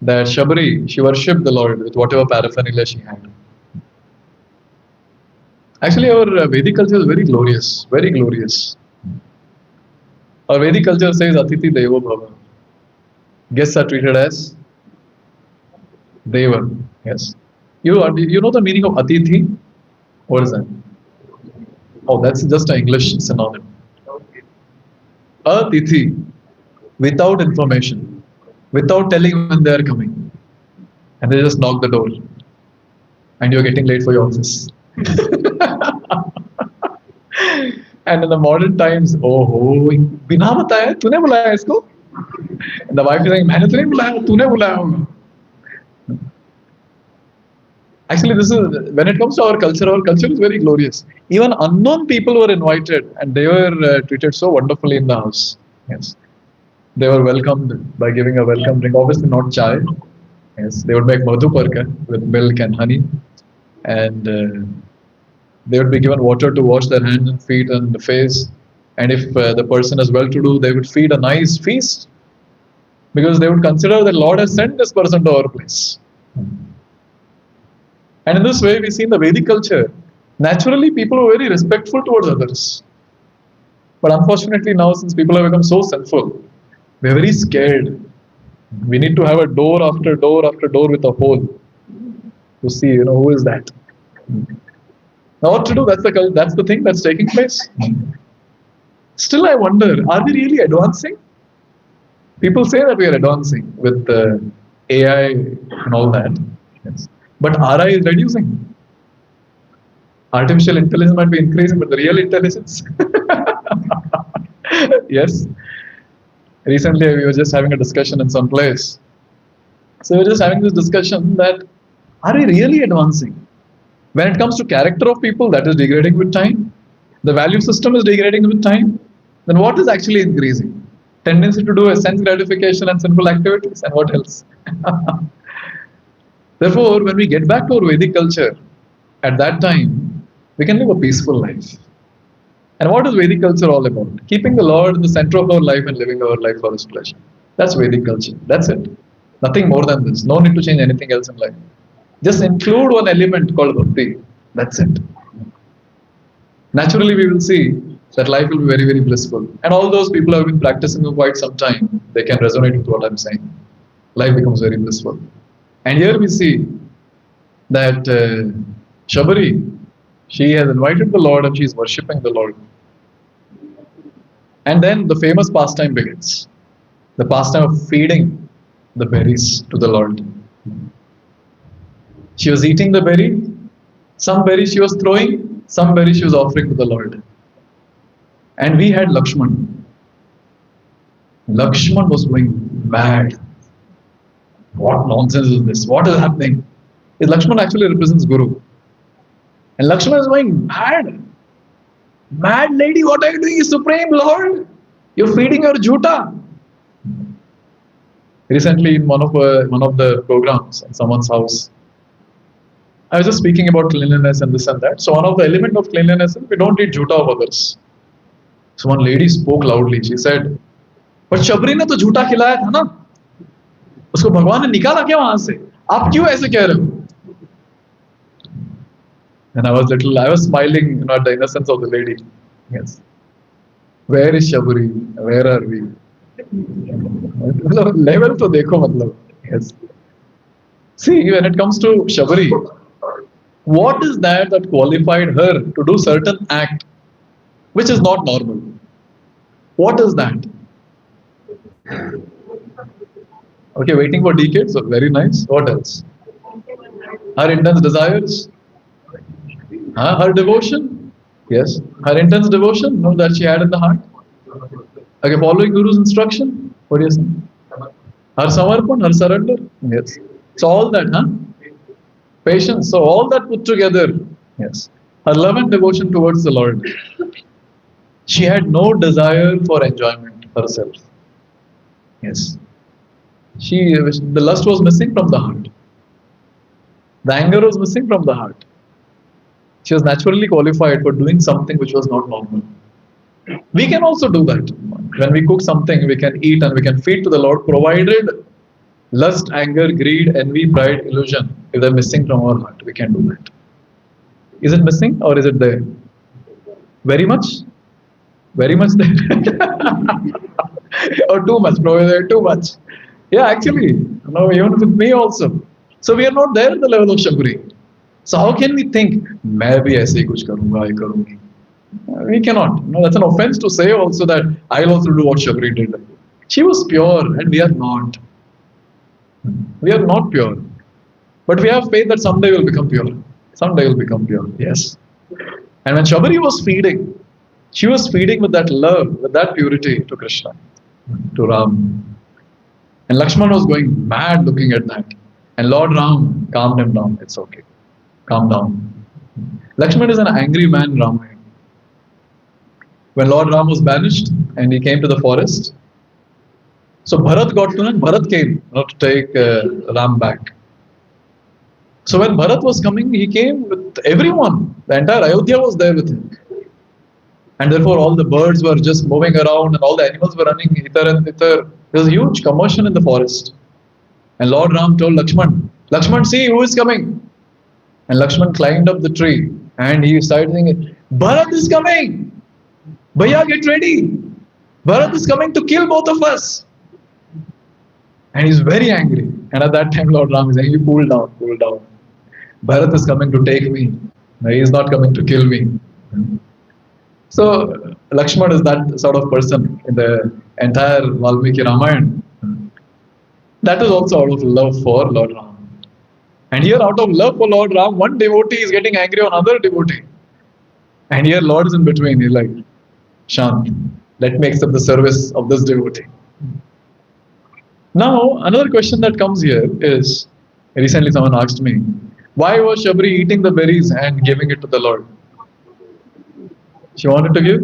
that Shabari, she worshipped the Lord with whatever paraphernalia she had. Actually, our Vedic culture is very glorious, very glorious. Our Vedic culture says Atiti Devo Bhava. Guests are treated as Deva. Yes. You know the meaning of Atithi? What is that? Oh, that's just an English synonym. Atithi, without information, without telling when they are coming. And they just knock the door. And you're getting late for your office. And in the modern times, बिना बताए तूने बुलाया इसको? And the wife is saying, मैंने तो नहीं बुलाया, तूने बुलाया होगा. Actually, this is when it comes to our culture is very glorious. Even unknown people were invited, and they were treated so wonderfully in the house. Yes, they were welcomed by giving a welcome drink. Obviously, not chai. Yes, they would make madhuparka with milk and honey, and they would be given water to wash their hands and feet and the face. And if the person is well-to-do, they would feed a nice feast, because they would consider that Lord has sent this person to our place. And in this way, we see in the Vedic culture, naturally people were very respectful towards others. But unfortunately now, since people have become so sinful, we are very scared. We need to have a door after door after door with a hole to see, who is that. Now what to do? That's the thing that's taking place. Still, I wonder, are we really advancing? People say that we are advancing with AI and all that. Yes. But RI is reducing. Artificial intelligence might be increasing, but the real intelligence. Yes. Recently, we were just having a discussion in some place. So we were just having this discussion that, are we really advancing? When it comes to character of people, that is degrading with time. The value system is degrading with time. Then what is actually increasing? Tendency to do a sense gratification and sinful activities, and what else? Therefore, when we get back to our Vedic culture, at that time, we can live a peaceful life. And what is Vedic culture all about? Keeping the Lord in the center of our life and living our life for His pleasure. That's Vedic culture. That's it. Nothing more than this. No need to change anything else in life. Just include one element called bhakti. That's it. Naturally, we will see that life will be very, very blissful. And all those people who have been practicing for quite some time, they can resonate with what I'm saying. Life becomes very blissful. And here we see that Shabari, she has invited the Lord and she is worshipping the Lord. And then the famous pastime begins. The pastime of feeding the berries to the Lord. She was eating the berry. Some berry she was throwing, some berry she was offering to the Lord. And we had Lakshman. Lakshman was going mad. What nonsense is this? What is happening? Lakshman actually represents Guru. And Lakshman is going mad. Mad lady, what are you doing, Supreme Lord? You're feeding your juta. Recently, in one of the programs in someone's house, I was just speaking about cleanliness and this and that. So one of the element of cleanliness is we don't eat juta of others. So one lady spoke loudly. She said, "But Shabri ने तो झूठा खिलाया था ना? उसको भगवान ने निकाला क्या वहां से? आप क्यों ऐसे कह रहे हो?" And I was smiling, at the innocence of the lady. Yes. Where is Shabri? Where are we? Level to dekho matlab. Yes. See, when it comes to Shabri, what is that qualified her to do certain act which is not normal? What is that? Okay, waiting for decades. So very nice. What else? Her intense desires. Her devotion. Yes. Her intense devotion. No, that she had in the heart. Okay, following Guru's instruction. What do you say? Her samarpan, her surrender. Yes. So all that, patience. So all that put together. Yes. Her love and devotion towards the Lord. She had no desire for enjoyment herself. Yes. The lust was missing from the heart. The anger was missing from the heart. She was naturally qualified for doing something which was not normal. We can also do that. When we cook something, we can eat and we can feed to the Lord, provided lust, anger, greed, envy, pride, illusion, if they're missing from our heart, we can do that. Is it missing or is it there? Very much? Very much there? Or too much? Probably too much. Yeah, actually, even with me also. So we are not there at the level of Shabri. So how can we think, मैं भी ऐसे ही कुछ करूँगा, ये करूँगी? We cannot. That's an offense to say also that I'll also do what Shabri did. She was pure and we are not. We are not pure. But we have faith that someday we'll become pure. Someday we'll become pure. Yes. And when Shabri was feeding, she was feeding with that love, with that purity to Krishna, to Ram. And Lakshman was going mad looking at that. And Lord Ram calmed him down. It's okay. Calm down. Lakshman is an angry man in Ramayana. When Lord Ram was banished and he came to the forest, so Bharat got to him. Bharat came to take Ram back. So when Bharat was coming, he came with everyone. The entire Ayodhya was there with him. And therefore all the birds were just moving around and all the animals were running hither and thither. There was a huge commotion in the forest. And Lord Ram told Lakshman, Lakshman, see who is coming. And Lakshman climbed up the tree and he started thinking, Bharat is coming. Bhaiya, get ready. Bharat is coming to kill both of us. And he's very angry. And at that time Lord Ram is saying, you cool down, cool down. Bharat is coming to take me. He is not coming to kill me. So Lakshman is that sort of person in the entire Valmiki Ramayana. That is also out of love for Lord Ram. And here out of love for Lord Ram, one devotee is getting angry on another devotee. And here Lord is in between. He's like, Shant, let me accept the service of this devotee. Now, another question that comes here is, recently someone asked me, why was Shabri eating the berries and giving it to the Lord? She wanted to give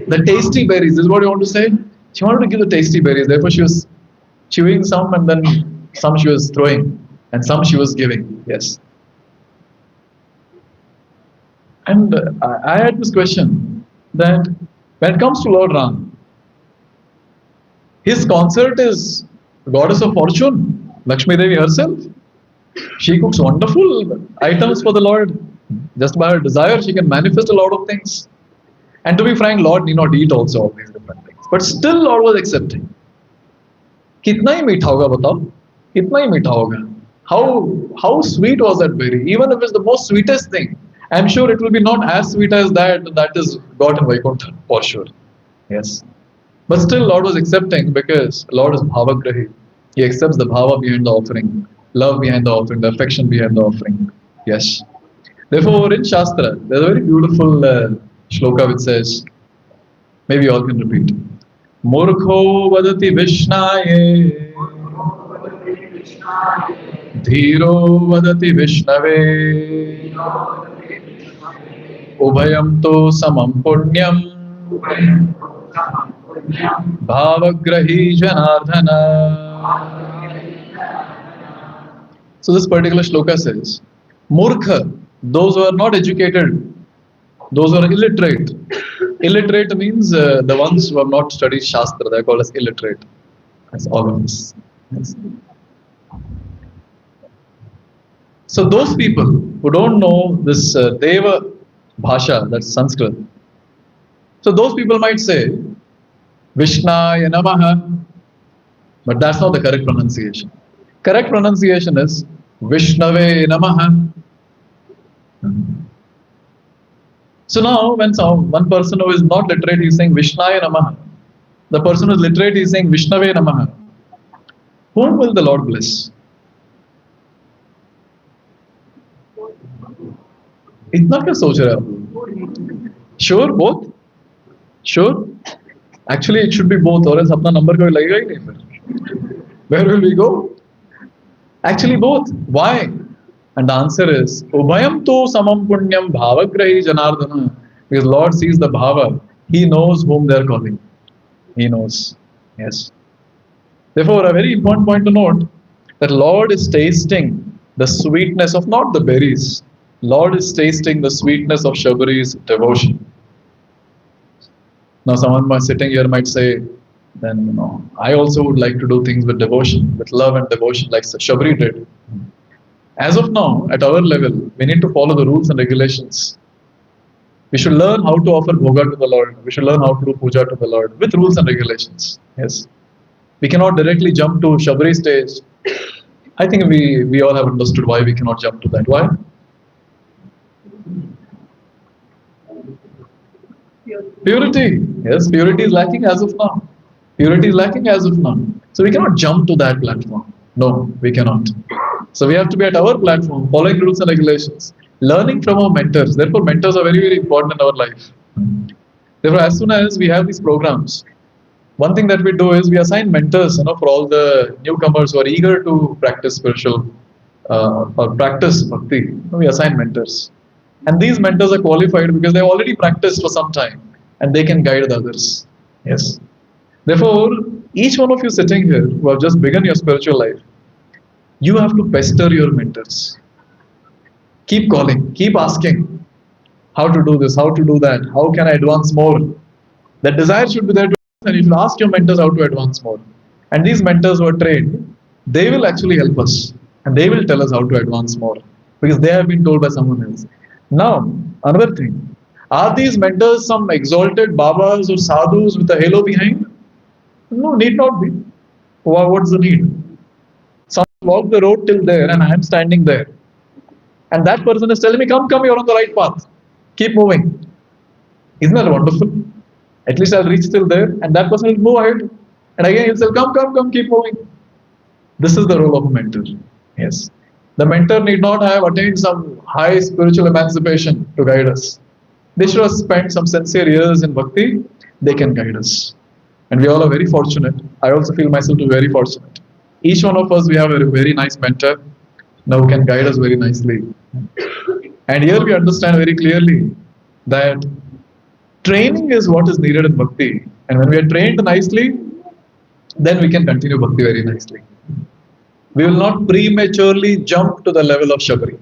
the tasty berries. This is what you want to say? She wanted to give the tasty berries. Therefore, she was chewing some and then some she was throwing and some she was giving. Yes. And I had this question that when it comes to Lord Ram, his consort is goddess of fortune, Lakshmi Devi herself. She cooks wonderful items for the Lord. Just by her desire, she can manifest a lot of things. And to be frank, Lord need not eat also all these different things. But still Lord was accepting. Kitna hi meetha hoga batao? Kitna hi meetha hoga? How sweet was that berry? Even if it's the most sweetest thing, I'm sure it will be not as sweet as that is got in Vaikuntha, for sure. Yes. But still Lord was accepting because Lord is bhavagrahi. He accepts the bhava behind the offering, love behind the offering, the affection behind the offering. Yes. Therefore, in Shastra, there's a very beautiful shloka which says, maybe you all can repeat. Murkho vadati Vishnaye, Dhiro vadati Vishnave, Ubhayam to samam punyam, Bhavagrahi Janardhana. So this particular shloka says, Murkha, those who are not educated, those who are illiterate. Illiterate means the ones who have not studied Shastra, they are called as illiterate. That's all of us. Yes. So those people who don't know this Deva Bhasha, that's Sanskrit, so those people might say, Vishnaya Namaha, but that's not the correct pronunciation. Correct pronunciation is Vishnave Namaha. So now when one person who is not literate is saying Vishnaya Namaha, the person who is literate is saying Vishnave Namaha, whom will the Lord bless? इतना क्या सोच रहे आप? Sure, both? Sure? Actually, it should be both, or else अपना number कोई लगेगा ही नहीं फिर. Where will we go? Actually, both. Why? And the answer is Ubhayam to samam punyam bhavagrahi janardhana. Because Lord sees the bhava. He knows whom they are calling. He knows. Yes. Therefore, a very important point to note that Lord is tasting the sweetness of not the berries. Lord is tasting the sweetness of Shabari's devotion. Now, someone sitting here might say, then I also would like to do things with devotion, with love and devotion, like Shabari did. As of now, at our level, we need to follow the rules and regulations. We should learn how to offer bhoga to the Lord. We should learn how to do puja to the Lord with rules and regulations. Yes. We cannot directly jump to Shabari stage. I think we all have understood why we cannot jump to that. Why? Purity. Yes, purity is lacking as of now. Purity is lacking as of now. So we cannot jump to that platform. No, we cannot. So we have to be at our platform, following rules and regulations, learning from our mentors. Therefore, mentors are very, very important in our life. Therefore, as soon as we have these programs, one thing that we do is we assign mentors, for all the newcomers who are eager to practice spiritual or practice bhakti. We assign mentors. And these mentors are qualified because they have already practiced for some time and they can guide the others. Yes. Therefore, each one of you sitting here who have just begun your spiritual life, you have to pester your mentors. Keep calling, keep asking how to do this, how to do that, how can I advance more. That desire should be there to and you should ask your mentors how to advance more. And these mentors who are trained, they will actually help us and they will tell us how to advance more because they have been told by someone else. Now, another thing, are these mentors some exalted babas or sadhus with a halo behind? No, need not be. What's the need? Someone walked the road till there and I am standing there. And that person is telling me, come, you're on the right path. Keep moving. Isn't that wonderful? At least I'll reach till there and that person will move ahead. And again he'll say, come, keep moving. This is the role of a mentor. Yes. The mentor need not have attained some high spiritual emancipation to guide us. They should have spent some sincere years in bhakti. They can guide us. And we all are very fortunate. I also feel myself to be very fortunate. Each one of us, we have a very nice mentor now who can guide us very nicely. And here we understand very clearly that training is what is needed in bhakti. And when we are trained nicely, then we can continue bhakti very nicely. We will not prematurely jump to the level of Shabari.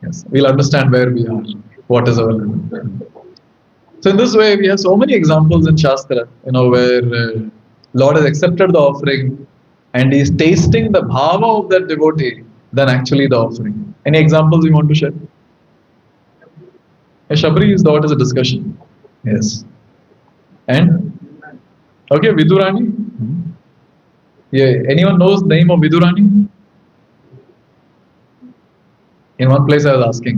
Yes, we'll understand where we are, what is our level. So in this way, we have so many examples in Shastra, where Lord has accepted the offering and he is tasting the bhava of that devotee than actually the offering. Any examples you want to share? Shabari is what is a discussion. Yes. And? Okay, Vidurani? Yeah, anyone knows the name of Vidurani? In one place I was asking,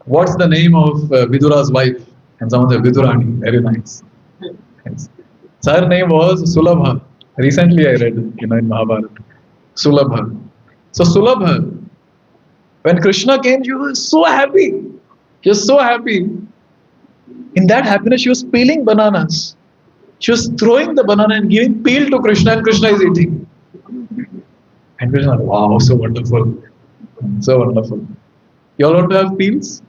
what's the name of Vidura's wife? And someone said, Vidurani. Very nice. Yes. So her name was Sulabha. Recently I read, in Mahabharata. Sulabha. So Sulabha, when Krishna came, she was so happy. She was so happy. In that happiness, she was peeling bananas. She was throwing the banana and giving peel to Krishna, and Krishna is eating. And Krishna, wow, so wonderful. So wonderful. You all want to have peels?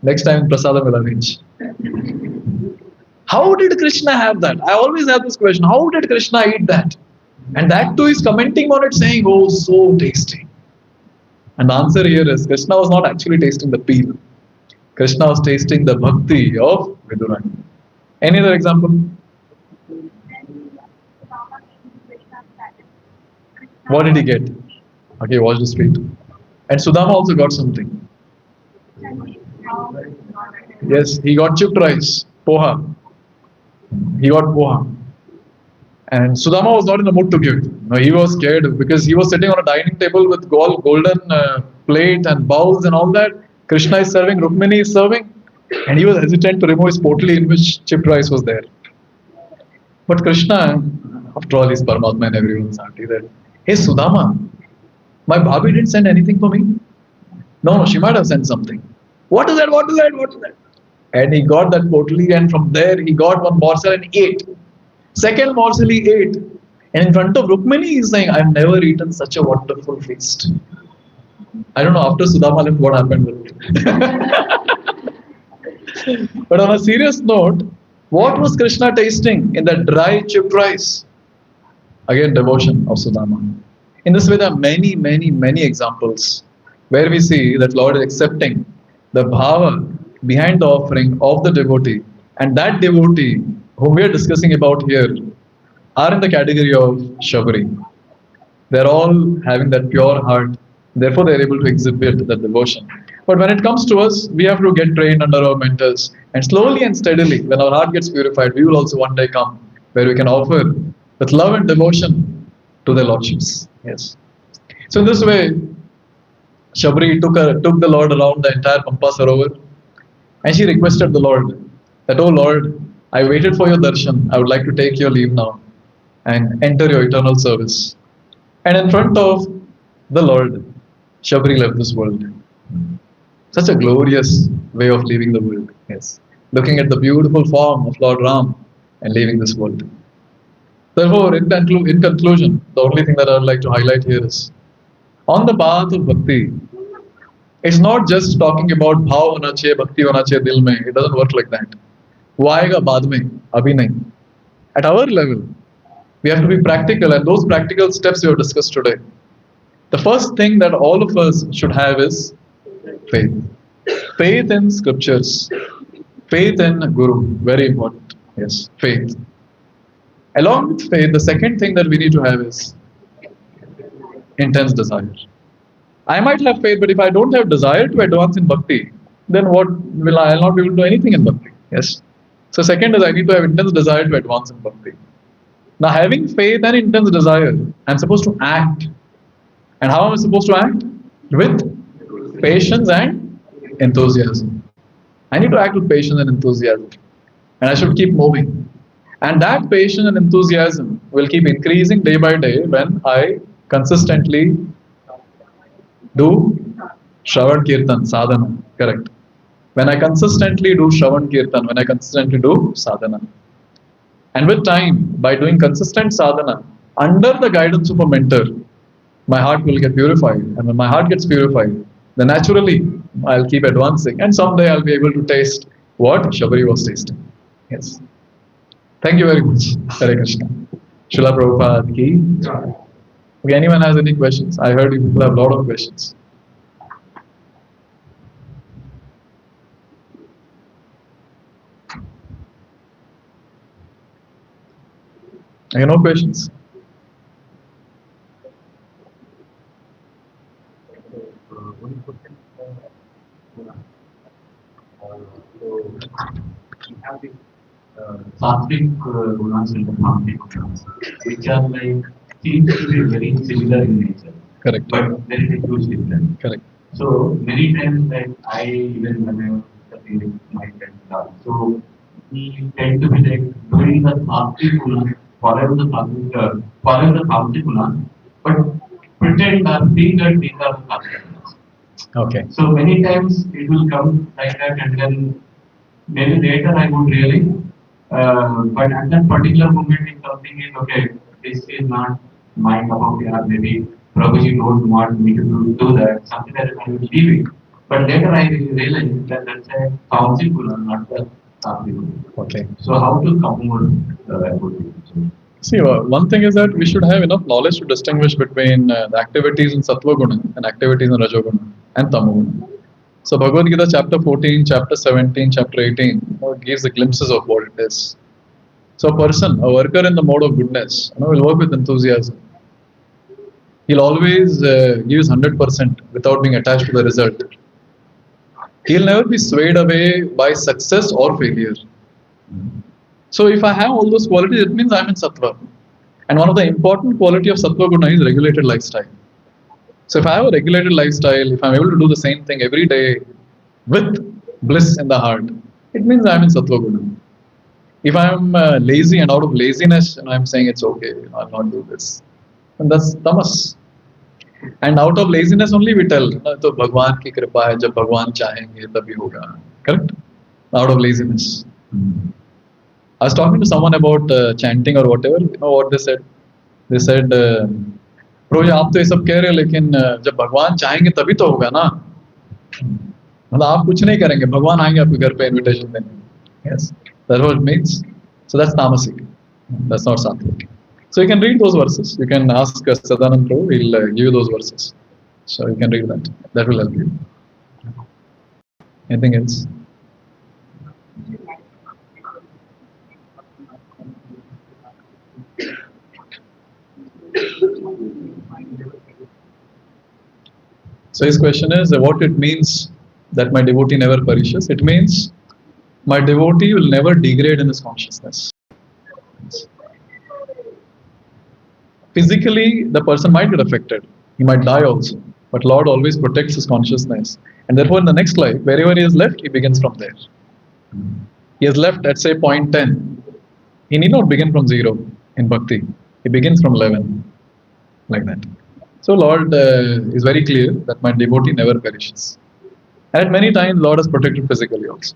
Next time, Prasadam will arrange. How did Krishna have that? I always have this question. How did Krishna eat that? And that too is commenting on it saying, oh, so tasty. And the answer here is Krishna was not actually tasting the peel. Krishna was tasting the bhakti of Vidura. Any other example? What did he get? Okay, watch the street. And Sudama also got something. Yes, he got chipped rice, poha. He got poha. And Sudama was not in the mood to give. No, he was scared because he was sitting on a dining table with golden plate and bowls and all that. Krishna is serving, Rukmini is serving, and he was hesitant to remove his potli in which chipped rice was there. But Krishna, after all, is Paramatma and everyone's heart. He said, hey Sudama, my Bhabhi didn't send anything for me. No, she might have sent something. What is that? What is that? What is that? And he got that potli, and from there he got one morsel and ate. Second morsel he ate. And in front of Rukmini he is saying, I've never eaten such a wonderful feast. I don't know after Sudama left what happened with it. But on a serious note, what was Krishna tasting in that dry chipped rice? Again, devotion of Sudama. In this way, there are many, many, many examples where we see that Lord is accepting the bhava behind the offering of the devotee. And that devotee, whom we are discussing about here, are in the category of Shabri. They're all having that pure heart. Therefore, they're able to exhibit that devotion. But when it comes to us, we have to get trained under our mentors. And slowly and steadily, when our heart gets purified, we will also one day come where we can offer with love and devotion to the Lordships. Yes. So in this way, Shabri took the Lord around the entire Pampa Sarovar, and she requested the Lord that, oh Lord, I waited for your darshan. I would like to take your leave now and enter your eternal service. And in front of the Lord, Shabri left this world. Such a glorious way of leaving the world. Yes. Looking at the beautiful form of Lord Ram and leaving this world. Therefore, in conclusion, the only thing that I would like to highlight here is, on the path of bhakti, it's not just talking about bhav hona chahiye, bhakti hona chahiye dil mein. It doesn't work like that. Wo aayega baad mein, abhi nahi. At our level, we have to be practical, and those practical steps we have discussed today. The first thing that all of us should have is faith. Faith in scriptures. Faith in Guru. Very important. Yes, faith. Along with faith, the second thing that we need to have is intense desire. I might have faith, but if I don't have desire to advance in bhakti, then what will I'll not be able to do anything in bhakti. Yes. So second is I need to have intense desire to advance in bhakti. Now having faith and intense desire, I'm supposed to act. And how am I supposed to act? With patience and enthusiasm. I need to act with patience and enthusiasm. And I should keep moving. And that patience and enthusiasm will keep increasing day by day when I consistently do Shravan Kirtan, sadhana. Correct. When I consistently do Shravan Kirtan, when I consistently do sadhana. And with time, by doing consistent sadhana, under the guidance of a mentor, my heart will get purified. And when my heart gets purified, then naturally I'll keep advancing. And someday I'll be able to taste what Shabri was tasting. Yes. Thank you very much. Hare Krishna. Srila Prabhupada ki. Okay, anyone has any questions? I heard you people have a lot of questions. Any no questions? One question. We have the sattvic gunas and the tamasic gunas, which are like seems to be very similar in nature. Correct. But there is a huge difference. Correct. So many times, like I even when I was studying my friend class, so we tend to be like doing the sattvic gunas, follow the sattvic gunas, but pretend that these are the sattvic gunas. Okay. So many times it will come like that, and then maybe later I would really, but at that particular moment, if something is okay, this is not my cup of tea, or maybe Prabhuji don't want me to do that, something that I will leave it. But later I realized that that's a Taosi Guna, not the Sattvic Guna. Okay. So how to come over that would be. See, one thing is that we should have enough knowledge to distinguish between the activities in Sattva Guna and activities in Rajoguna and Tamoguna. So Bhagavad Gita chapter 14, chapter 17, chapter 18 gives the glimpses of what it is. So a person, a worker in the mode of goodness, will work with enthusiasm. He'll always give his 100% without being attached to the result. He'll never be swayed away by success or failure. So if I have all those qualities, it means I'm in Sattva. And one of the important quality of Sattva Guna is regulated lifestyle. So if I have a regulated lifestyle, if I'm able to do the same thing every day with bliss in the heart, it means I'm in Sattva Guna. If I'm lazy and out of laziness, and I'm saying it's okay, I'll not do this, and that's tamas. And out of laziness only we tell, तो भगवान की कृपा है, जब भगवान चाहेंगे तभी होगा. Correct? Out of laziness. I was talking to someone about chanting or whatever. You know what they said? They said, "Bro, आप तो ये सब कह रहे हो, लेकिन जब भगवान चाहेंगे तभी तो होगा ना. मतलब आप कुछ नहीं करेंगे, भगवान आएंगे आपके घर पे इनविटेशन देने." Yes, that's what it means. So that's tamasic. That's not sattvic. So you can read those verses. You can ask Sadanand Prabhu. He'll give you those verses. So you can read that. That will help you. Anything else? So his question is what it means that my devotee never perishes. It means my devotee will never degrade in his consciousness. Physically, the person might get affected. He might die also. But Lord always protects his consciousness. And therefore, in the next life, wherever he is left, he begins from there. He has left at say point 10. He need not begin from 0 in bhakti. He begins from 11. Like that. So Lord is very clear that my devotee never perishes. And many times Lord has protected physically also.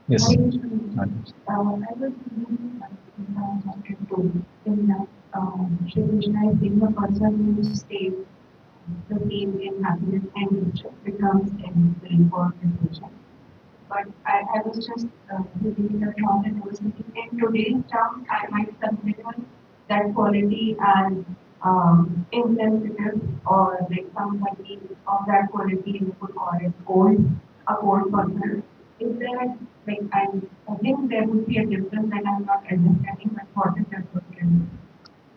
Yes. I was thinking in that Shri Krishna is being the person who stays the same in happiness and nature becomes in for devotion. But I was just thinking the thought and I was thinking in today's terms I might consider that quality as insensitive or like somebody of that quality you could call it cold, a cold person. Is there like I think there would be a difference that I'm not understanding, but what is that difference?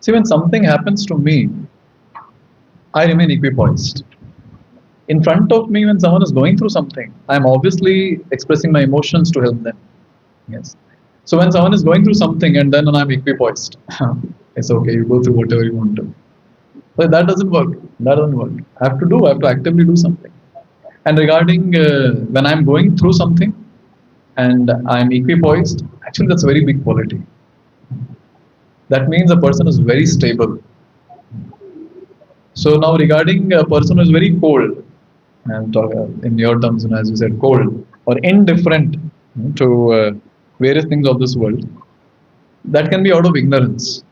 See, when something happens to me, I remain equipoised. In front of me, when someone is going through something, I am obviously expressing my emotions to help them. Yes. So when someone is going through something and then I'm equipoised, it's okay, you go through whatever you want to. But that doesn't work. That doesn't work. I have to actively do something. And regarding when I'm going through something and I'm equipoised, actually that's a very big quality. That means a person is very stable. So now regarding a person who is very cold, and in your terms, as you said, cold or indifferent to various things of this world, that can be out of ignorance,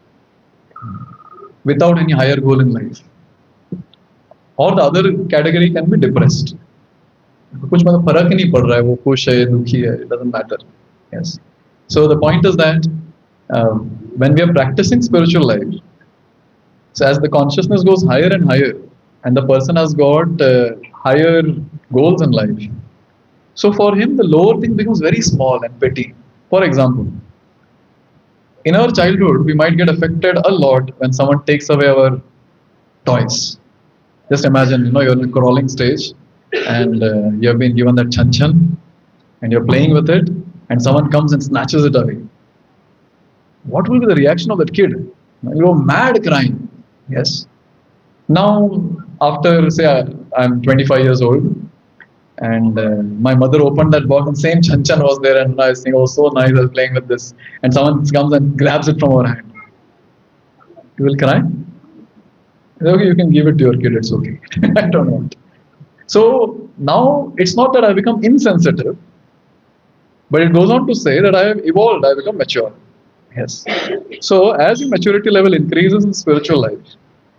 without any higher goal in life. Or the other category can be depressed. कुछ मतलब फर्क ही नहीं पड़ रहा है, वो खुश है, दुखी है, it doesn't matter. Yes. So the point is that when we are practicing spiritual life, so as the consciousness goes higher and higher, and the person has got higher goals in life, so for him the lower thing becomes very small and petty. For example, in our childhood, we might get affected a lot when someone takes away our toys. Just imagine, you're in a crawling stage, and you have been given that chanchan, and you're playing with it, and someone comes and snatches it away. What will be the reaction of that kid? You go mad crying. Yes. Now, after say I'm 25 years old, and my mother opened that box, and same chanchan was there, and I was thinking, oh, so nice, I was playing with this, and someone comes and grabs it from our hand. You will cry? Okay, you can give it to your kid, it's okay. I don't want. So now it's not that I become insensitive, but it goes on to say that I have evolved, I become mature. Yes. So as your maturity level increases in spiritual life,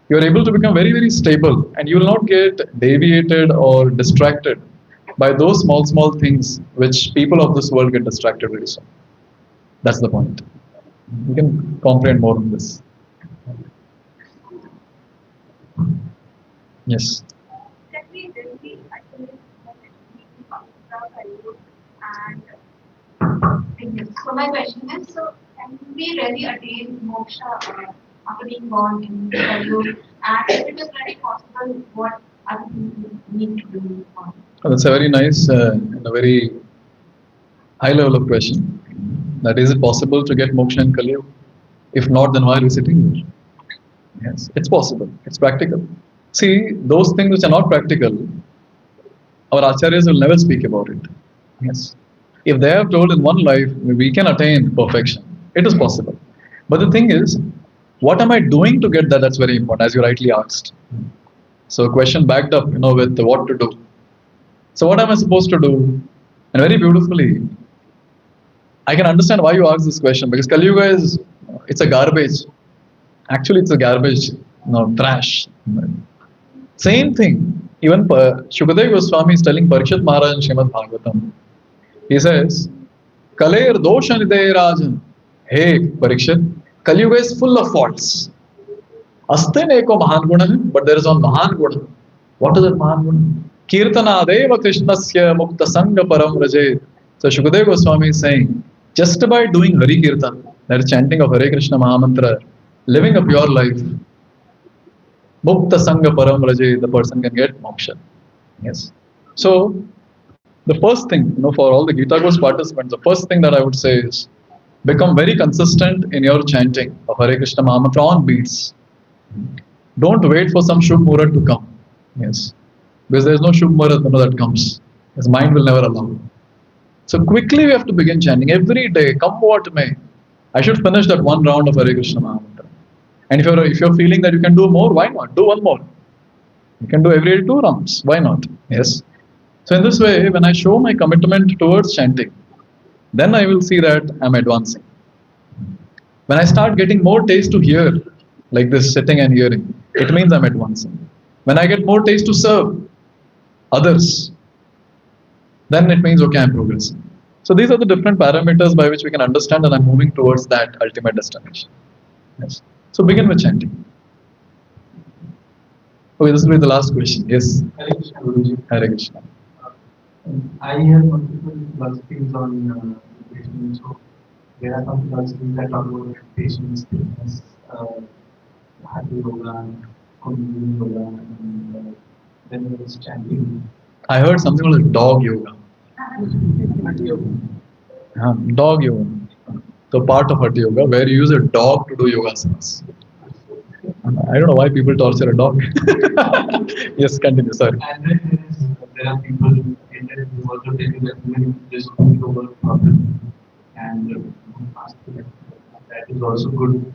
you are able to become very, very stable, and you will not get deviated or distracted by those small, small things which people of this world get distracted very soon. That's the point. You can comprehend more on this. Yes. So my question is, so can we really attain moksha after being born in Kali? And if it is really possible, what other things we need to do? That's a very nice and a very high level of question. That is it possible to get moksha in Kali? If not, then why are we sitting here? Yes, it's possible. It's practical. See, those things which are not practical, our acharyas will never speak about it. Yes. If they have told in one life we can attain perfection, it is possible. But the thing is, what am I doing to get that? That's very important, as you rightly asked. So, a question backed up, with what to do. So, what am I supposed to do? And very beautifully, I can understand why you asked this question, because Kali Yuga it's a garbage. Actually, it's a garbage, trash. Same thing. Even Shukadeva Goswami is telling Parikshit Maharaj in Srimad Bhagavatam. He says, Kalair doshanidaya rajan. Hey, Parikshit, Kali Yuga is full of faults. Aste neko mahan guna, but there is one mahan guna. What is that mahan guna? Kirtanadeva Krishnasya mukta sangha param rajet. So Shukadeva Goswami is saying, just by doing Hari Kirtan, that is chanting of Hare Krishna Mahamantra, living a pure life, mukta sangha param rajet, the person can get moksha. Yes. So, the first thing, for all the Gita Course participants, the first thing that I would say is become very consistent in your chanting of Hare Krishna Mahamantra on beats. Don't wait for some Shubh Muhurat to come. Yes. Because there is no Shubh Muhurat that comes. His mind will never allow. So quickly we have to begin chanting every day, come what may. I should finish that one round of Hare Krishna Mahamantra. And if you're feeling that you can do more, why not? Do one more. You can do every day 2 rounds. Why not? Yes. So in this way, when I show my commitment towards chanting, then I will see that I'm advancing. When I start getting more taste to hear, like this sitting and hearing, it means I'm advancing. When I get more taste to serve others, then it means, okay, I'm progressing. So these are the different parameters by which we can understand that I'm moving towards that ultimate destination. Yes. So begin with chanting. Okay, this will be the last question. Yes. Hare Krishna, Guruji. Hare Krishna. I have multiple philosophies on meditation. So there are some philosophies that talk about patience, stillness, Hatha Yoga, Kundalini Yoga, and then there is chanting. I heard something called dog yoga. Hatha Yoga. Dog yoga. So part of Hatha Yoga where you use a dog to do yogasanas. I don't know why people torture a dog. Yes, continue. Sorry. And then there are people who also take this yoga problem and ask that is also good.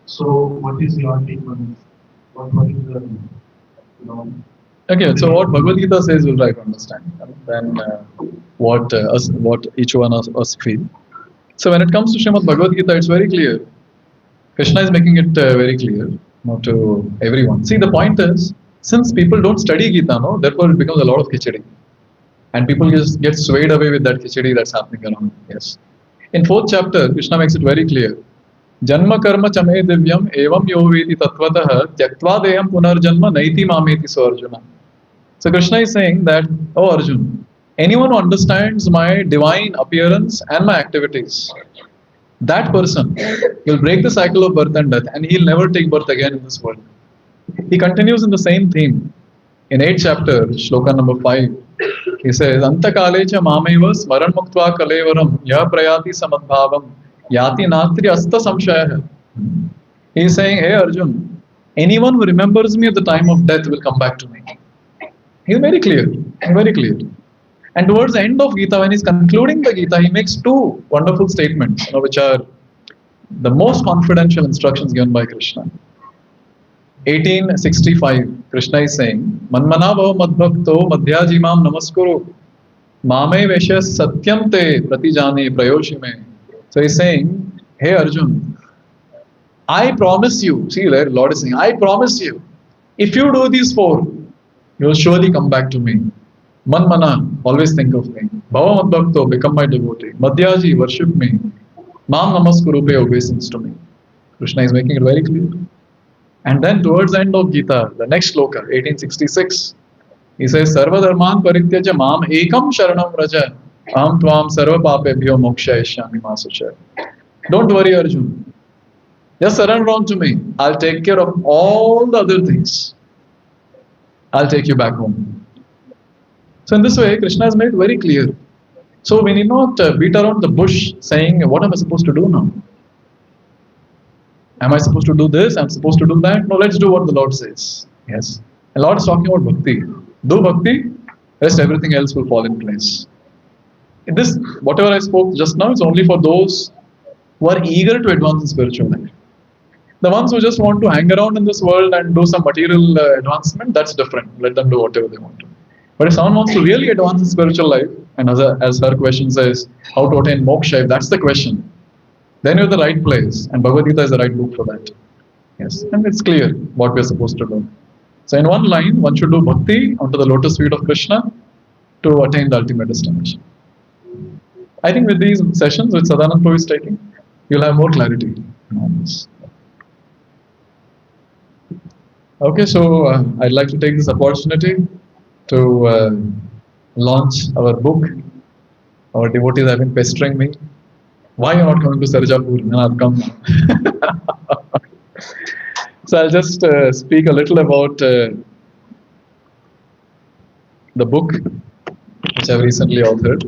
So what is your take on this? What is the Okay, so what Bhagavad Gita says we'll try to understand. Then what each one of us feel. So when it comes to Srimad Bhagavad Gita, it's very clear. Krishna is making it very clear, to everyone. See, the point is, since people don't study Gita, therefore it becomes a lot of khichdi. And people just get swayed away with that khichdi that's happening around. Yes. In 4th chapter, Krishna makes it very clear. Janma karma chame divyam evam yoveti tatvatah tyaktva deham punarjanma naiti mameti so Arjuna. So Krishna is saying that, oh Arjun, anyone who understands my divine appearance and my activities, that person will break the cycle of birth and death and he'll never take birth again in this world. He continues in the same theme. In 8th chapter, shloka number 5, he says, Antakalecha mameva smaran muktva kalevaram ya prayati samadbhavam yati natri asta samshaya. He is saying, hey Arjun, anyone who remembers me at the time of death will come back to me. He is very clear, very clear. And towards the end of Gita, when he's concluding the Gita, he makes 2 wonderful statements, which are the most confidential instructions given by Krishna. 1865, Krishna is saying, Manmana bhava madbhakto madhyajimam namaskuru mame vesha satyam te pratijane prayoshime. So he's saying, hey Arjun, I promise you, see, Lord is saying, I promise you, if you do these four, you will surely come back to me. Manmana, always think of me. Bhava madbhakto, become my devotee. Madhyaji, worship me. Mam namaskuru, pay obeisance to me. Krishna is making it very clear. And then towards the end of Gita, the next sloka, 1866, he says, Sarva dharman parityaja mam ekam sharanam raja aham tvam sarva papebhyo mokshayishyami masucha. Don't worry, Arjun. Just surrender on to me. I'll take care of all the other things. I'll take you back home. So in this way, Krishna has made it very clear. So we need not beat around the bush saying, what am I supposed to do now? Am I supposed to do this? I'm supposed to do that? No, let's do what the Lord says. Yes. The Lord is talking about bhakti. Do bhakti, rest everything else will fall in place. This, whatever I spoke just now, is only for those who are eager to advance in spiritual life. The ones who just want to hang around in this world and do some material advancement, that's different. Let them do whatever they want to. But if someone wants to really advance in spiritual life, and as her question says, how to attain moksha, if that's the question, then you're the right place, and Bhagavad Gita is the right book for that. Yes, and it's clear what we're supposed to do. So in one line, one should do bhakti onto the lotus feet of Krishna to attain the ultimate destination. I think with these sessions which Sadanand Prabhu is taking, you'll have more clarity on this. Okay, so I'd like to take this opportunity to launch our book. Our devotees have been pestering me. Why you're not coming to Sarjapur? And I've come now. So I'll just speak a little about the book which I've recently authored.